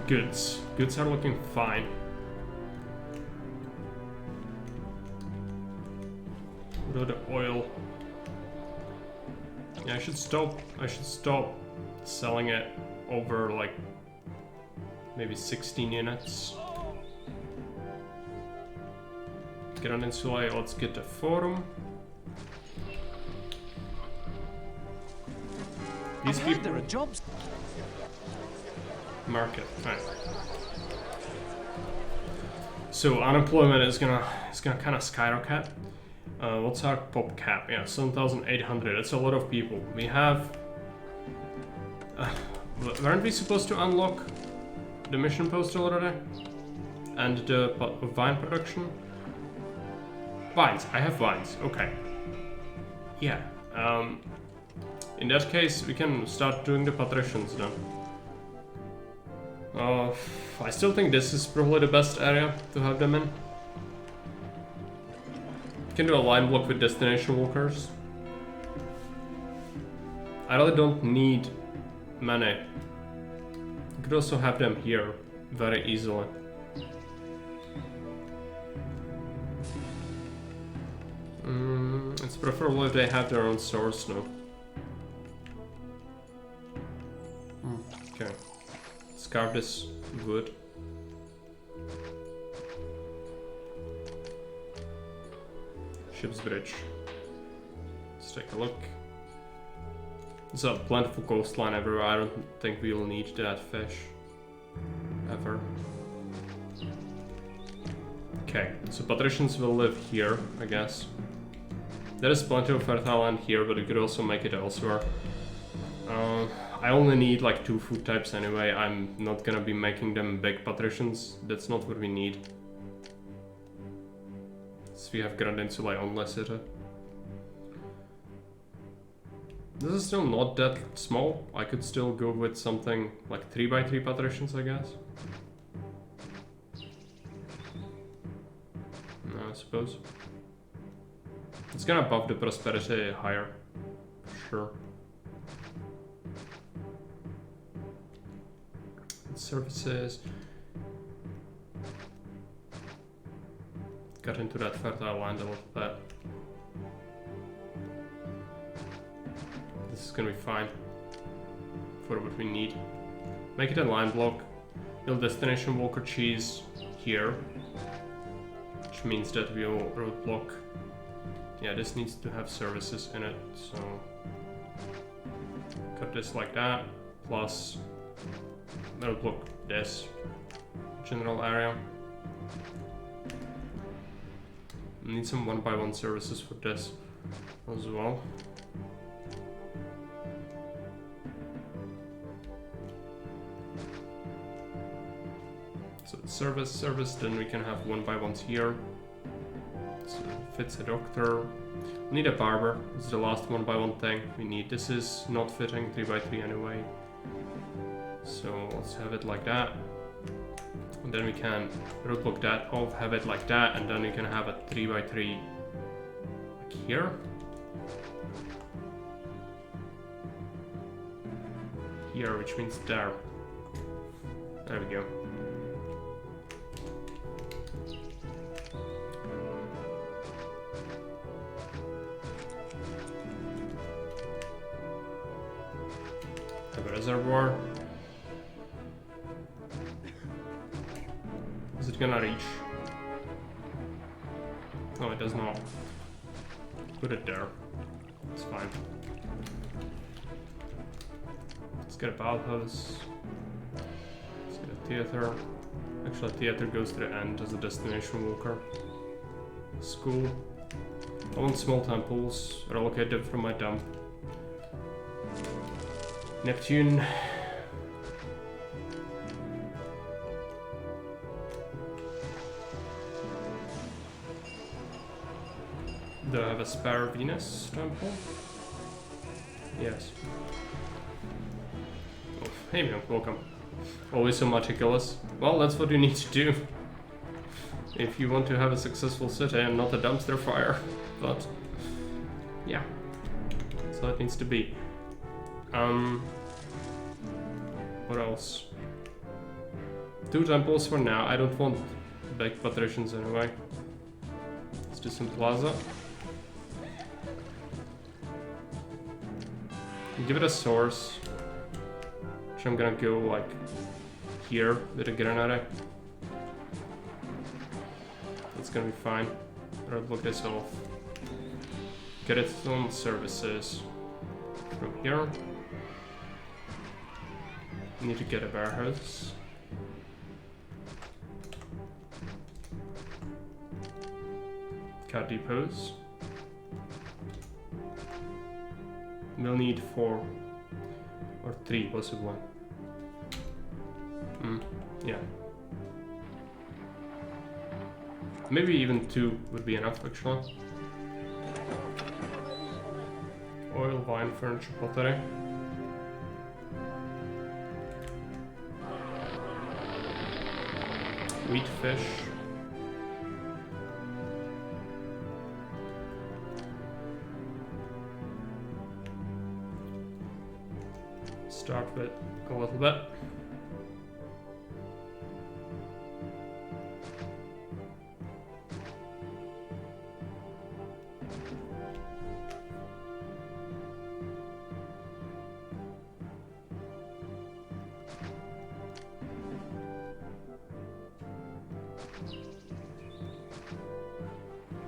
A: Goods. Goods are looking fine. What about the oil? Yeah, I should stop selling it over like maybe 16 units. Grand Insula, let's get the forum. These people.
C: There are jobs.
A: Market, fine. So unemployment is gonna kind of skyrocket. What's our pop cap? Yeah, 7,800. That's a lot of people. We have. Weren't we supposed to unlock the mission post already? And the vine production? Vines. I have vines. Okay. Yeah. In that case, we can start doing the patricians then. I still think this is probably the best area to have them in. You can do a line block with destination walkers. I really don't need many. I could also have them here very easily. It's preferable if they have their own source now. Okay. Scarf this wood. Ship's bridge. Let's take a look. There's a plentiful coastline everywhere. I don't think we'll need that fish. Ever. Okay, so patricians will live here, I guess. There is plenty of fertile land here, but you could also make it elsewhere. I only need like 2 food types anyway. I'm not gonna be making them big patricians. That's not what we need. So we have Grand Insula only city. This is still not that small. I could still go with something like 3x3 patricians, I guess. No, I suppose. It's gonna buff the prosperity higher, for sure. Services. Got into that fertile land a little bit. This is gonna be fine for what we need. Make it a line block. Build destination walker cheese here, which means that we'll roadblock. Yeah, this needs to have services in it, so cut this like that. Plus, roadblock this general area. Need some 1x1 services for this as well. So service, then we can have 1x1s here. So fits a doctor. We need a barber. This is the last 1x1 thing we need. This is not fitting 3x3 anyway. So let's have it like that. And then we can roadblock that off, have it like that, and then we can have a 3x3 like here. Here, which means there. There we go. Have a reservoir. Is it gonna reach? No, it does not. Put it there. It's fine. Let's get a bathhouse. Let's get a theater. Actually, theater goes to the end as a destination walker. School. I want small temples. Relocate them from my dump. Neptune. Do I have a spare Venus temple? Yes. Oh, hey man, welcome. Always so meticulous. Well, that's what you need to do if you want to have a successful city and not a dumpster fire. But yeah, that's how it needs to be. What else? 2 temples for now. I don't want big patricians anyway. Let's do some plaza. Give it a source, which I'm gonna go like here with a granada. That's gonna be fine. Roadblock this off. Get it some services from here. Need to get a warehouse. Car depots. We'll need 4 or 3 possibly. Yeah. Maybe even 2 would be enough actually. Oil, wine, furniture, pottery. Wheat, fish. start with a little bit.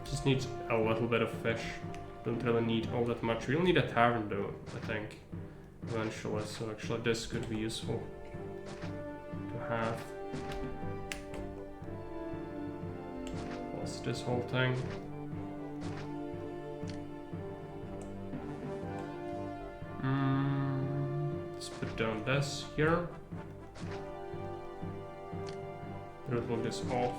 A: Just need a little bit of fish. Don't really need all that much. We'll need a tavern though, I think, eventually. So actually this could be useful to have. What's this whole thing? Let's put down this here. Remove this off.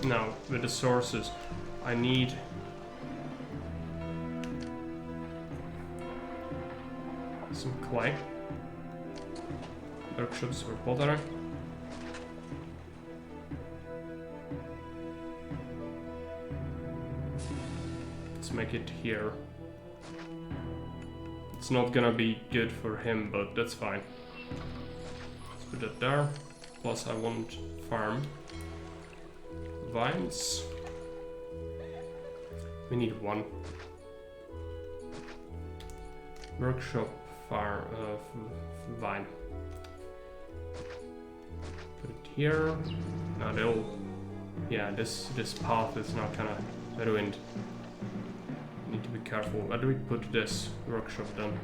A: Now, with the sources, I need some clay, workshops for pottery, let's make it here. It's not gonna be good for him, but that's fine. Let's put it there. Plus I want farm. Vines. We need one. Workshop farm vine. Put it here. Now they'll. Yeah, this path is not kinda ruined. Need to be careful. Where do we put this workshop then?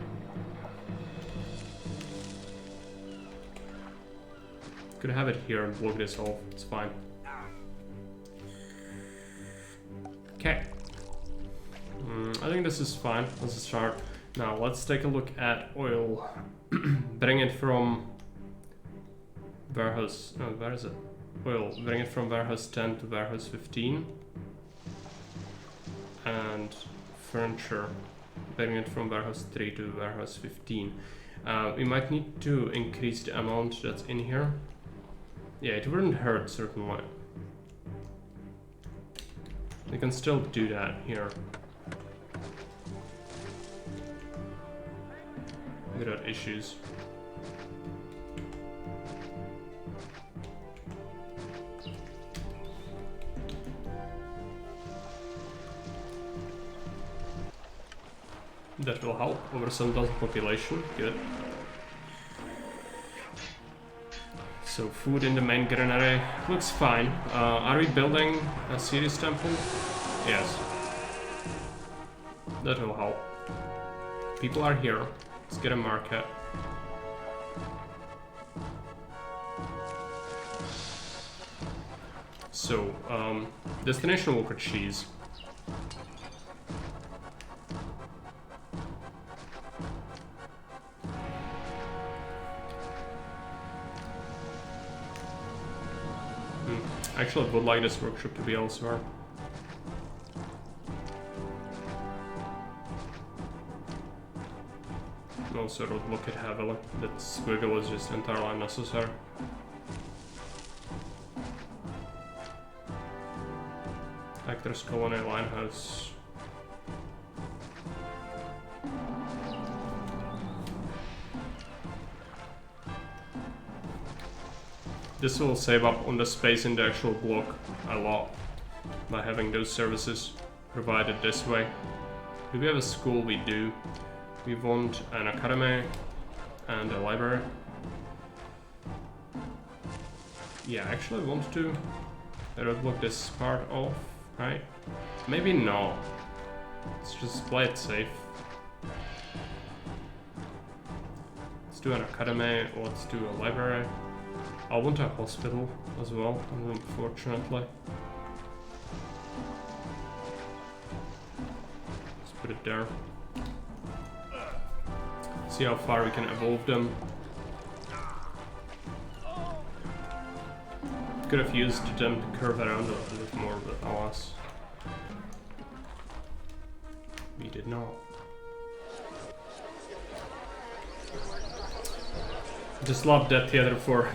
A: Could have it here and block this off. It's fine. Okay, I think this is fine as a start. Now let's take a look at oil. Bring it from warehouse, where is it? Oil, bring it from warehouse 10 to warehouse 15. And furniture, bring it from warehouse 3 to warehouse 15. We might need to increase the amount that's in here. Yeah, it wouldn't hurt certainly. We can still do that here without issues. That will help. Over 7,000 population, good. So food in the main granary looks fine. Are we building a Ceres temple? Yes. That will help. People are here. Let's get a market. So, destination Walker cheese. Actually, I would like this workshop to be elsewhere. Also, don't look at heavily. That squiggle is just entirely unnecessary. Actors Colony Limehouse. This will save up on the space in the actual block a lot by having those services provided this way. Do we have a school? We do. We want an academy and a library. Yeah, actually I want to block this part off, right? Maybe not. Let's just play it safe. Let's do an academy, or let's do a library. I want a hospital as well, unfortunately. Let's put it there. See how far we can evolve them. Could have used them to curve around a little bit more, but alas. We did not. Just love that theater for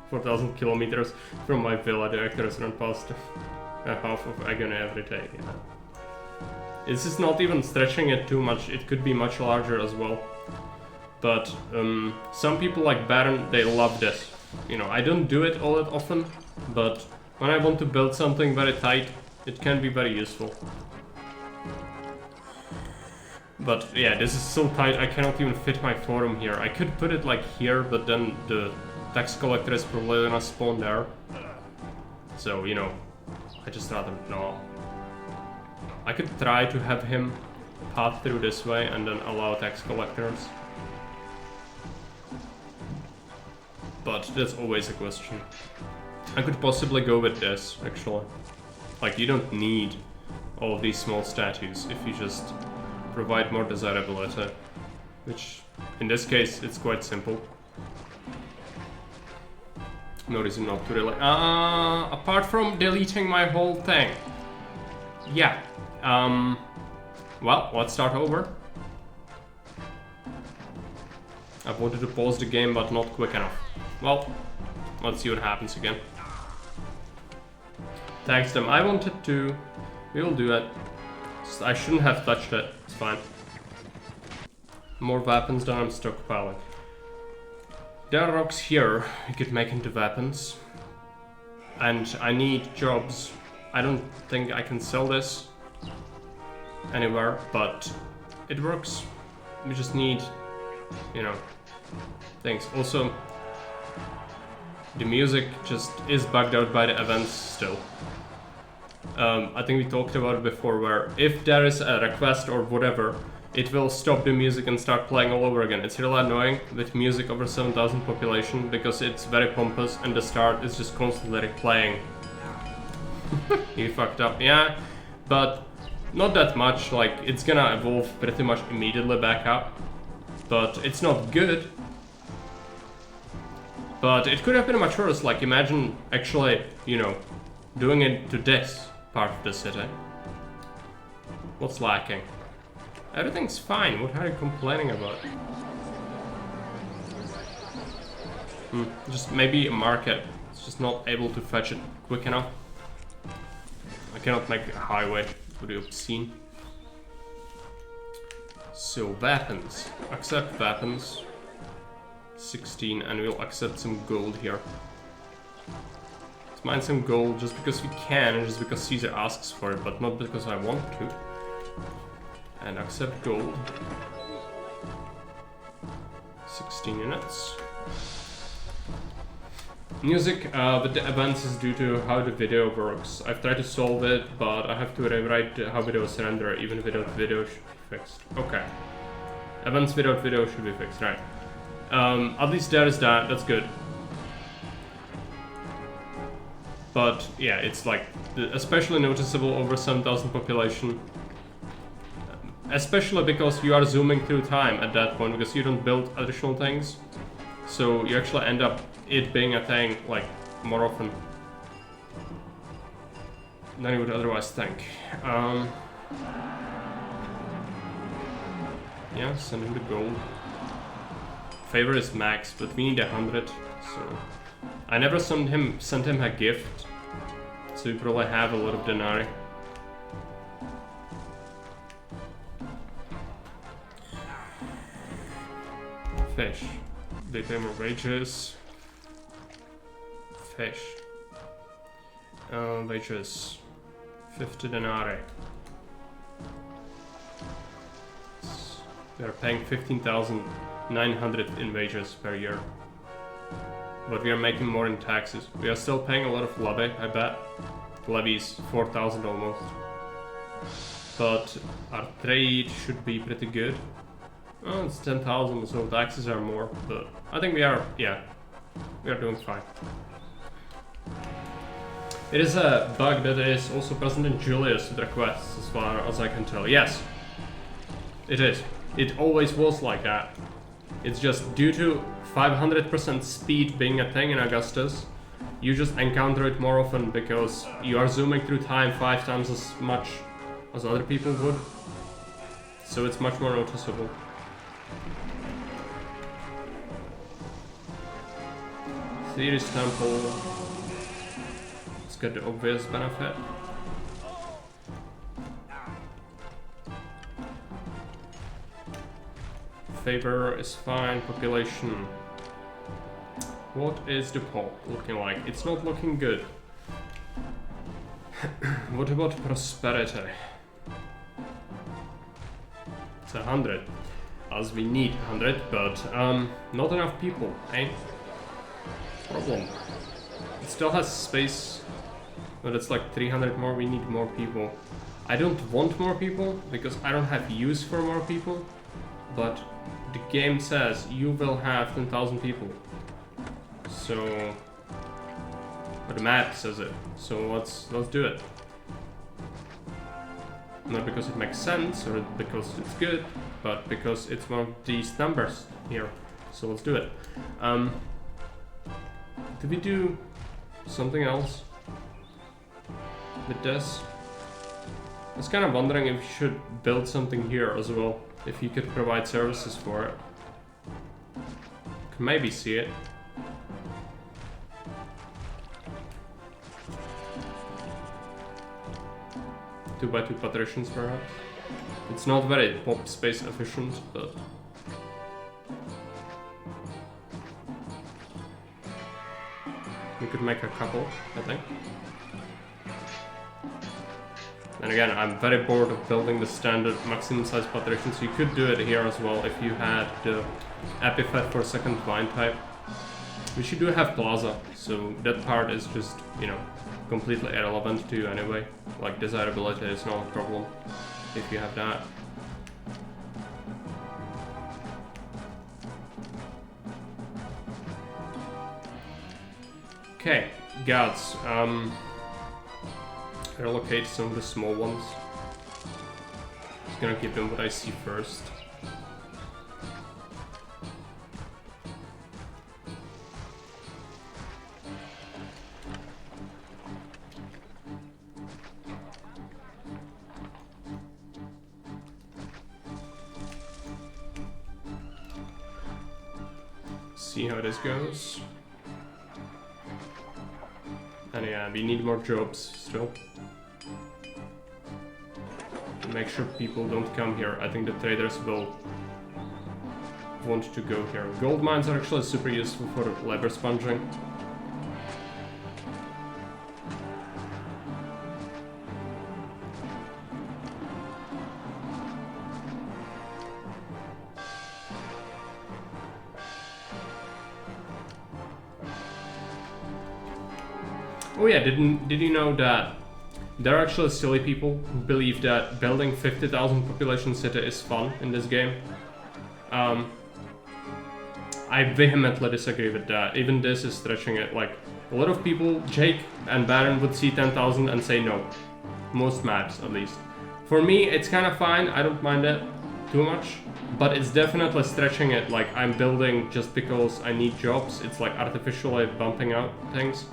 A: 4,000 kilometers from my villa. The actors run past half of agony every day, you know. This is not even stretching it too much. It could be much larger as well. But some people like Baron, they love this. You know, I don't do it all that often, but when I want to build something very tight, it can be very useful. But yeah, this is so tight I cannot even fit my forum here. I could put it like here, but then the tax collector is probably gonna spawn there. So, you know, I just rather no. I could try to have him path through this way and then allow tax collectors. But that's always a question. I could possibly go with this, actually. Like, you don't need all of these small statues if you just provide more desirability. Which, in this case, it's quite simple. No reason not to really... apart from deleting my whole thing. Yeah. Well, let's start over. I wanted to pause the game, but not quick enough. Well, let's see what happens again. Tax them. I wanted to. We will do it. I shouldn't have touched it. It's fine. More weapons than I'm stockpiling. There are rocks here we could make into weapons. And I need jobs. I don't think I can sell this anywhere, but it works. We just need, you know, things. Also, the music just is bugged out by the events still. I think we talked about it before, where if there is a request or whatever, it will stop the music and start playing all over again. It's really annoying with music over 7,000 population because it's very pompous and the start is just constantly playing. You fucked up, yeah, but not that much. Like, it's gonna evolve pretty much immediately back up, but it's not good. But it could have been much worse. Like, imagine actually, you know, doing it to this part of the city. What's lacking? Everything's fine. What are you complaining about? Just maybe a market. It's just not able to fetch it quick enough. I cannot make a highway. It would be obscene. So, weapons. Accept weapons. 16, and we'll accept some gold here. Let's mine some gold just because we can, and just because Caesar asks for it, but not because I want to. And accept gold. 16 units. Music with the events is due to how the video works. I've tried to solve it, but I have to rewrite how videos render. Even without video should be fixed. Okay. Events without video should be fixed, right. At least there is that, that's good. But yeah, it's like especially noticeable over 7,000 population. Especially because you are zooming through time at that point, because you don't build additional things. So you actually end up it being a thing like more often than you would otherwise think. Yeah, send him the gold. Favor is max, but we need 100, so I never sent him a gift, so we probably have a lot of denarii. Fish. They pay more wages. Fish. Wages. 50 denarii. We are paying 15,900 in wages per year. But we are making more in taxes. We are still paying a lot of levy, I bet. Levies 4,000 almost. But our trade should be pretty good. Oh, it's 10,000, so taxes are more, but I think we are, yeah, we are doing fine. It is a bug that is also present in Julius requests, as far as I can tell. Yes, it is. It always was like that. It's just due to 500% speed being a thing in Augustus, you just encounter it more often because you are zooming through time 5 times as much as other people would. So it's much more noticeable. Theory's Temple. Let's get the obvious benefit. favor is fine. Population. What is the pop looking like? It's not looking good. What about prosperity? It's 100. As we need 100, but not enough people, eh? Problem. It still has space, but it's like 300 more. We need more people. I don't want more people because I don't have use for more people, but the game says you will have 10,000 people. So, but the map says it. So let's do it. Not because it makes sense or because it's good, but because it's one of these numbers here. So let's do it. Did we do something else with this? I was kind of wondering if you should build something here as well, if you could provide services for it. Could maybe see it. Two by two partitions perhaps. It's not very pop space efficient, but we could make a couple, I think. And again, I'm very bored of building the standard maximum size partitions. You could do it here as well if you had the epithet for second vine type. Which you do have plaza, so that part is just, you know, completely irrelevant to you anyway. Like desirability is not a problem if you have that. Okay, gods. Relocate some of the small ones. Just gonna give them what I see first. See how this goes. And yeah, we need more jobs still. Make sure people don't come here. I think the traders will want to go here. Gold mines are actually super useful for labor sponging. Oh yeah, did you know that there are actually silly people who believe that building 50,000 population city is fun in this game? I vehemently disagree with that. Even this is stretching it. Like, a lot of people, Jake and Baron, would see 10,000 and say no. Most maps, at least. For me, it's kind of fine. I don't mind it too much. But it's definitely stretching it. Like, I'm building just because I need jobs. It's like artificially bumping out things.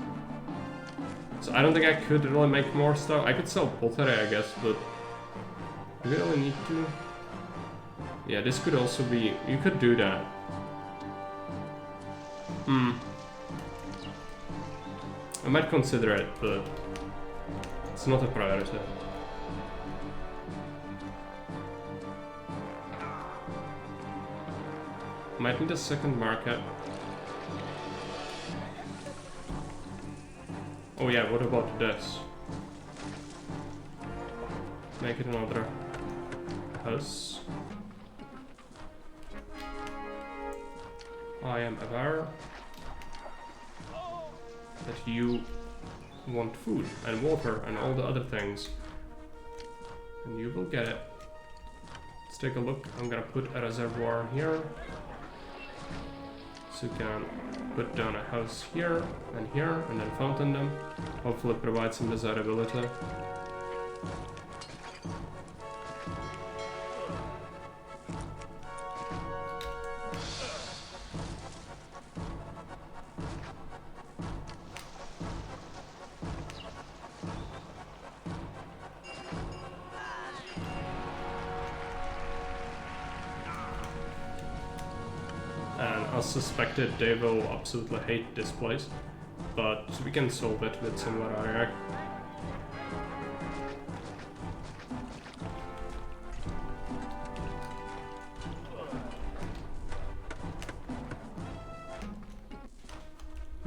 A: So I don't think I could really make more stuff. I could sell pottery, I guess, but do we really need to? Yeah, this could also be... You could do that. I might consider it, but it's not a priority. Might need a second market. Oh yeah, what about this? Make it another house. I am aware that you want food and water and all the other things. And you will get it. Let's take a look. I'm gonna put a reservoir here. So you can put down a house here, and then fountain them. Hopefully provide some desirability. Suspected they will absolutely hate this place, but we can solve it with similar area.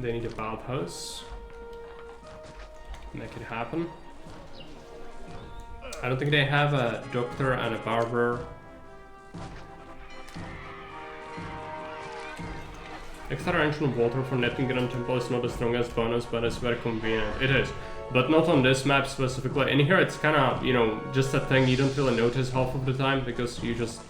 A: They need a bathhouse. Make it happen. I don't think they have a doctor and a barber. Extra ancient water for Neptune Temple is not the strongest bonus, but it's very convenient. It is. But not on this map specifically. In here it's kind of, you know, just a thing you don't really notice half of the time because you just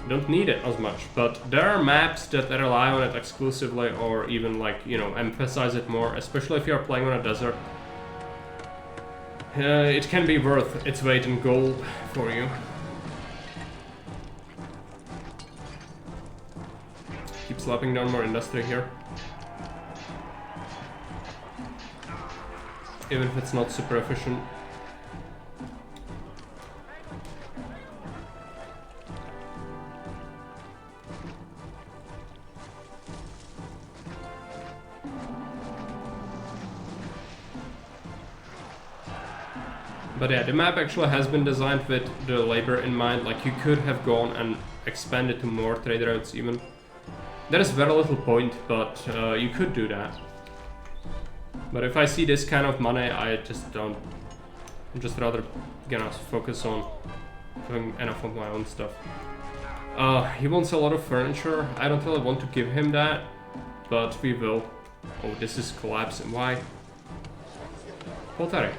A: don't need it as much. But there are maps that rely on it exclusively or even like, you know, emphasize it more, especially if you're playing on a desert. It can be worth its weight in gold for you. Keep slapping down more industry here. Even if it's not super efficient. But yeah, the map actually has been designed with the labor in mind. Like, you could have gone and expanded to more trade routes even. There is very little point, but you could do that. But if I see this kind of money, I just don't. I'm just rather gonna focus on doing enough of my own stuff. He wants a lot of furniture. I don't really want to give him that, but we will. Oh, this is collapsing. Why? Pottery.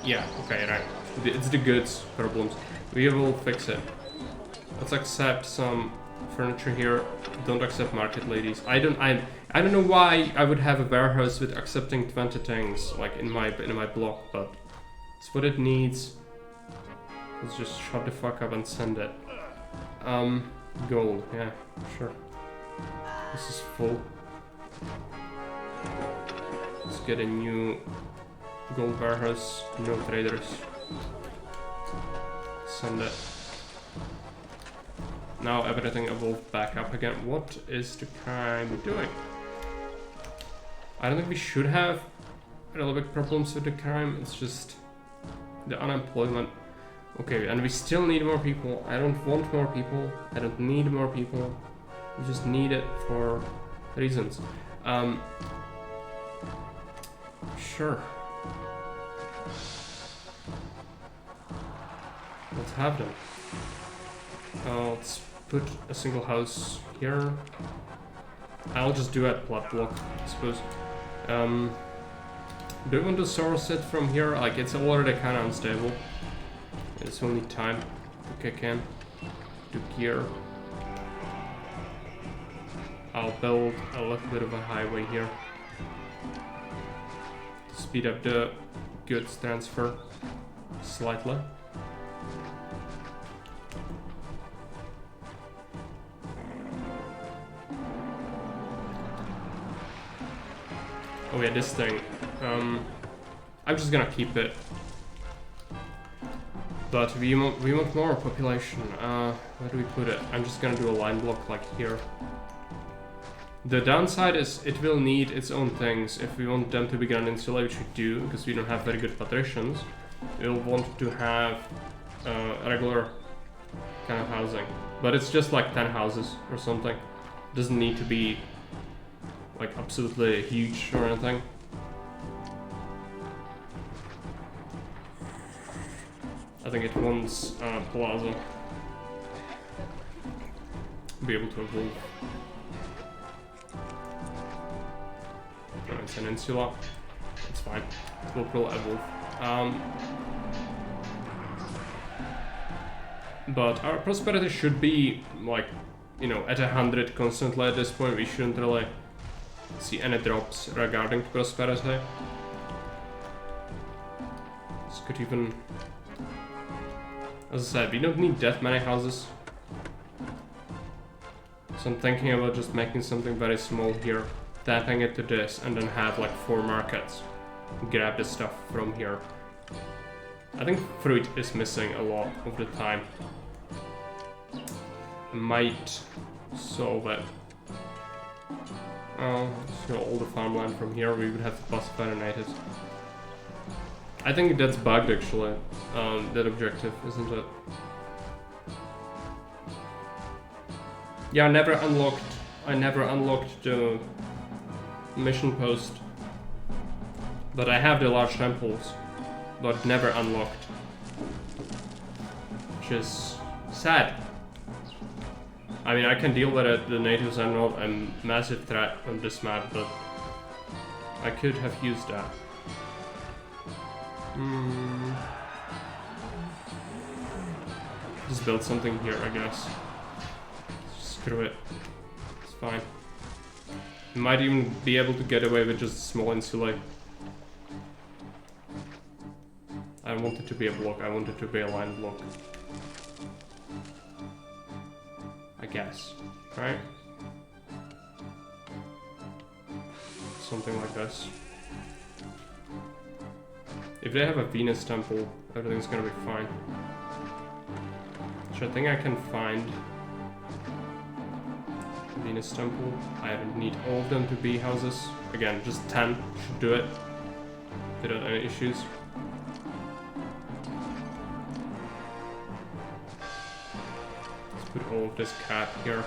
A: Yeah, okay, right. It's the goods problems. We will fix it. Let's accept some furniture here. Don't accept market ladies. I don't know why I would have a warehouse with accepting 20 things like in my block, but it's what it needs. Let's just shut the fuck up and send it. Gold, yeah, sure. This is full. Let's get a new gold warehouse, no traders. Send it. Now everything evolved back up again. What is the crime doing? I don't think we should have really big problems with the crime. It's just the unemployment. Okay, and we still need more people. I don't want more people. I don't need more people. We just need it for reasons. Sure. Let's have them. Let's put a single house here. I'll just do a plot block, I suppose. Do you want to source it from here? Like, it's already kind of unstable. It's only time to kick in. Do gear. I'll build a little bit of a highway here to speed up the goods transfer slightly. Oh yeah, this thing. I'm just gonna keep it. But we want more population. Where do we put it? I'm just gonna do a line block like here. The downside is it will need its own things. If we want them to be Grand Insula, which we do, because we don't have very good patricians, we'll want to have regular kind of housing. But it's just like 10 houses or something. It doesn't need to be like absolutely huge or anything. I think it wants Plaza be able to evolve. No, it's an insula. It's fine. It will probably evolve. But our prosperity should be like, you know, at 100 constantly at this point. We shouldn't really see any drops regarding prosperity. This could even, as I said, we don't need that many houses. So I'm thinking about just making something very small here, tapping it to this, and then have like 4 markets. Grab the stuff from here. I think fruit is missing a lot of the time. Might solve it. So all the farmland from here, we would have to pacify it. I think that's bugged actually, that objective, isn't it? Yeah, I never unlocked the mission post. But I have the large temples, but never unlocked. Which is sad. I mean, I can deal with it. The natives are not a massive threat on this map, but I could have used that. Just build something here, I guess. Screw it. It's fine. I might even be able to get away with just a small insulae. I don't want it to be a block, I want it to be a line block. I guess, right? Something like this. If they have a Venus temple, everything's gonna be fine. Which I think I can find. Venus temple. I don't need all of them to be houses. Again, just 10 should do it without any issues. Let's put all of this cat here.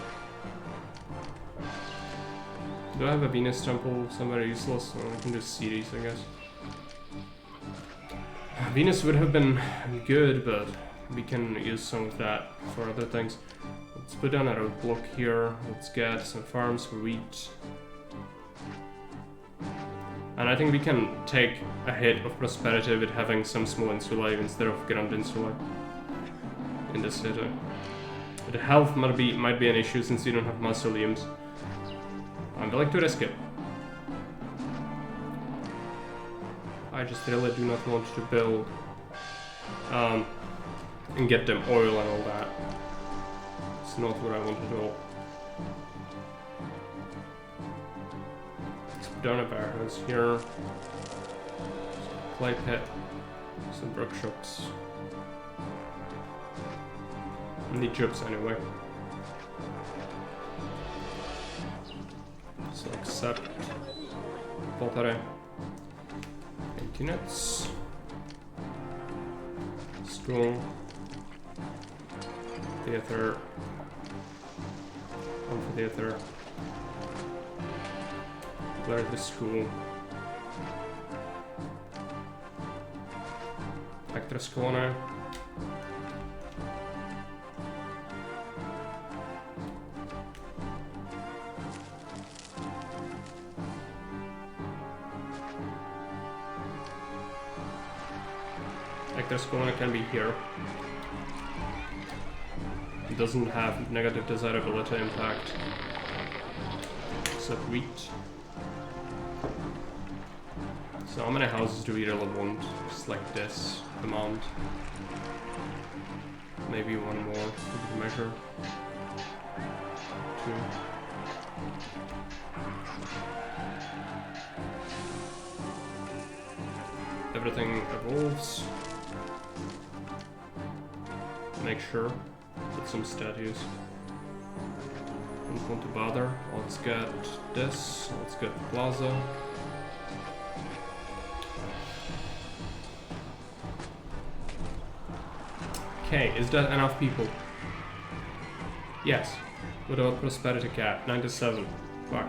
A: Do I have a Venus temple somewhere useless? Well, I can just see these, I guess. Venus would have been good, but we can use some of that for other things. Let's put down a roadblock here. Let's get some farms for wheat. And I think we can take a hit of prosperity with having some small insulae instead of grand insulae in the city. The health might be an issue since you don't have mausoleums. I'm willing to risk it. I just really do not want to build and get them oil and all that. It's not what I want at all. Let's put down a warehouse here. Clay pit. Some workshops. I need jobs anyway. So accept pottery. Units. School. Theater. Amphitheater. Where's the school? Actress corner. Actress corner can be here. It doesn't have negative desirability impact. Except wheat. So how many houses do we really want? Just like this amount. Maybe one more for the measure. 2. Everything evolves. Make sure. Put some statues. Don't want to bother. Let's get this. Let's get the plaza. Okay, is that enough people? Yes. What about prosperity cap? 97. Fuck.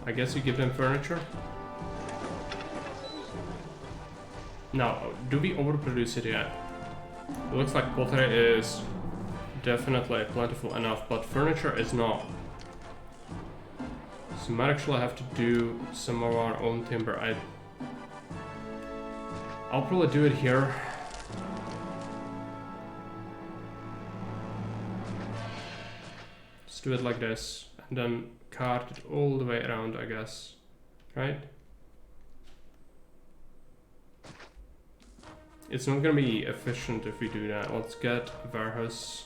A: I guess you give them furniture? Now, do we overproduce it yet? It looks like pottery is definitely plentiful enough, but furniture is not. So we might actually have to do some of our own timber. I'll probably do it here. Just do it like this, and then cart it all the way around, I guess. Right? It's not gonna be efficient if we do that. Let's get a warehouse.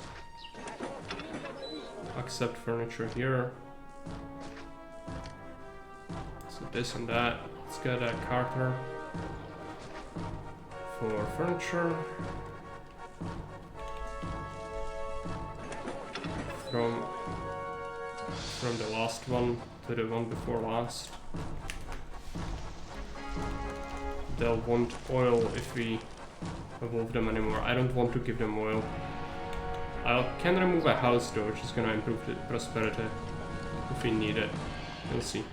A: Accept furniture here. So this and that. Let's get a carter for furniture. From the last one to the one before last. They'll want oil if we evolve them anymore. I don't want to give them oil. I can remove a house though, which is gonna improve the prosperity. if we need it. We'll see.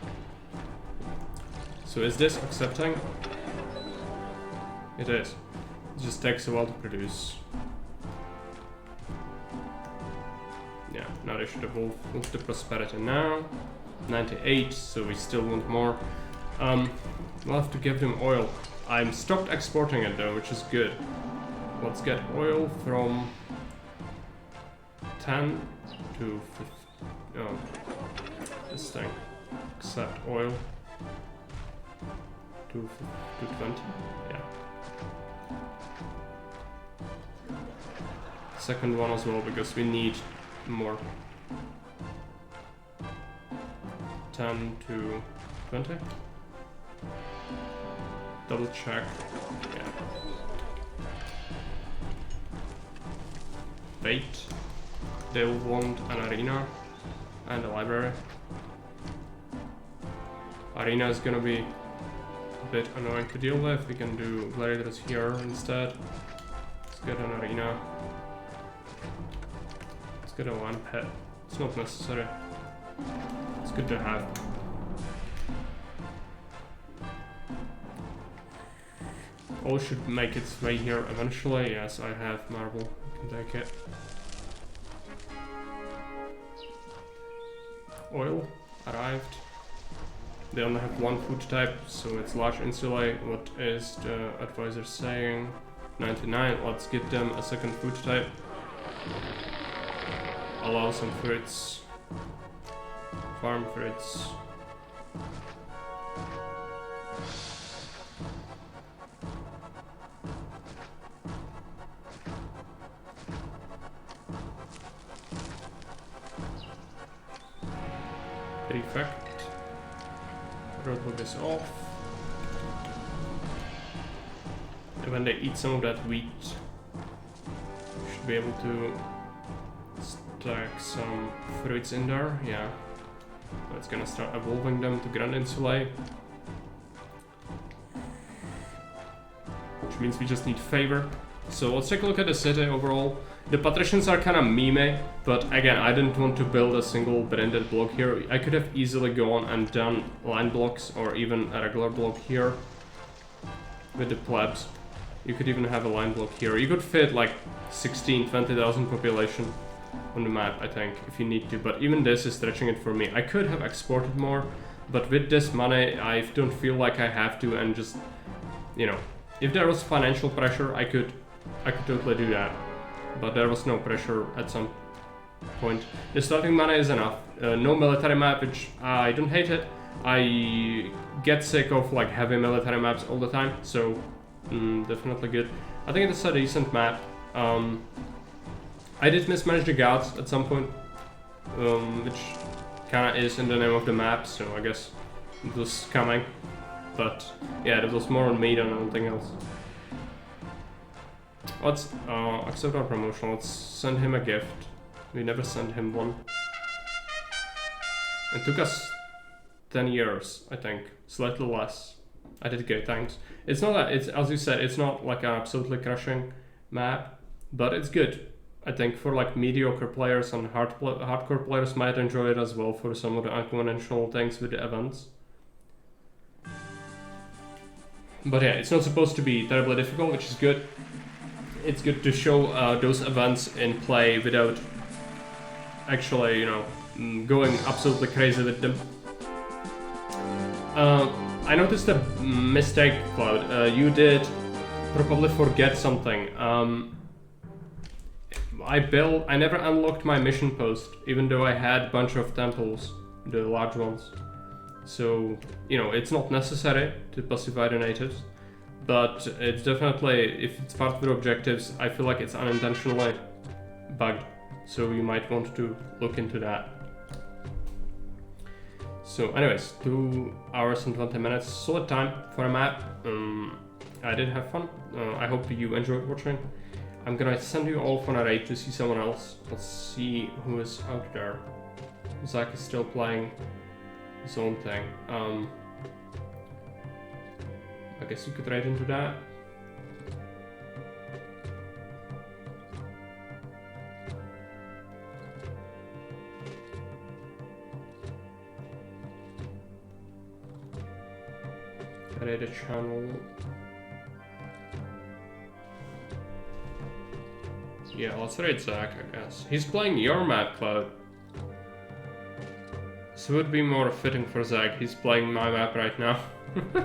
A: So is this accepting? It is. It just takes a while to produce. Yeah, now they should evolve. Move to prosperity now. 98, so we still want more. We'll have to give them oil. I'm stopped exporting it though, which is good. Let's get oil from 10 to 50. Oh, this thing. Accept oil to 20. Yeah. Second one as well because we need more. 10 to 20. Double check. Yeah. Bait. They'll want an arena and a library. Arena is gonna be a bit annoying to deal with. We can do gladiators here instead. Let's get an arena. Let's get a land pit. It's not necessary. It's good to have. All should make its way here eventually. Yes, I have marble. I can take it. Oil arrived. They only have one food type, so it's large insulae. What is the advisor saying? 99. Let's give them a second food type. Allow some fruits. Farm fruits. Prefect. Roadblock this off. And when they eat some of that wheat, we should be able to stack some fruits in there. Yeah. It's gonna start evolving them to Grand Insulae. Which means we just need favor. So let's take a look at the city overall. The patricians are kind of meme, but again, I didn't want to build a single branded block here. I could have easily gone and done line blocks or even a regular block here with the plebs. You could even have a line block here. You could fit like 20,000 population on the map, I think, if you need to, but even this is stretching it for me. I could have exported more, but with this money, I don't feel like I have to, and just, you know, if there was financial pressure, I could totally do that. But there was no pressure at some point. The starting money is enough. No military map, which I don't hate it. I get sick of like heavy military maps all the time, so definitely good. I think it's a decent map. I did mismanage the gods at some point, which kinda is in the name of the map, so I guess it was coming. But yeah, it was more on me than anything else. Let's accept our promotion. Let's send him a gift. We never sent him one. It took us 10 years, I think. Slightly less. I did get thanks. It's not that, it's, as you said, it's not like an absolutely crushing map, but it's good. I think for like mediocre players and hardcore players might enjoy it as well for some of the unconventional things with the events. But yeah, it's not supposed to be terribly difficult, which is good. It's good to show those events in play without actually, you know, going absolutely crazy with them. I noticed a mistake, Cloud. You did probably forget something. I never unlocked my mission post, even though I had a bunch of temples, the large ones. So, you know, it's not necessary to pacify the natives, but it's definitely, if it's part of the objectives, I feel like it's unintentionally bugged. So you might want to look into that. So anyways, 2 hours and 20 minutes, solid time for a map. I did have fun. I hope you enjoyed watching. I'm gonna send you all on a raid to see someone else. Let's see who is out there. Zach is still playing his own thing. I guess you could raid into that. raid a channel. Yeah, let's raid Zach, I guess. He's playing your map, Cloud. So it would be more fitting for Zach. He's playing my map right now. I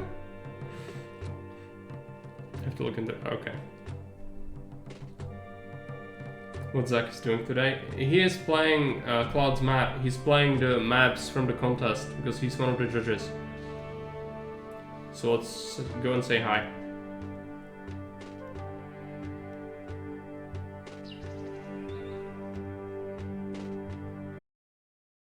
A: have to look into... okay. What Zach is doing today? He is playing Cloud's map. He's playing the maps from the contest because he's one of the judges. So let's go and say hi.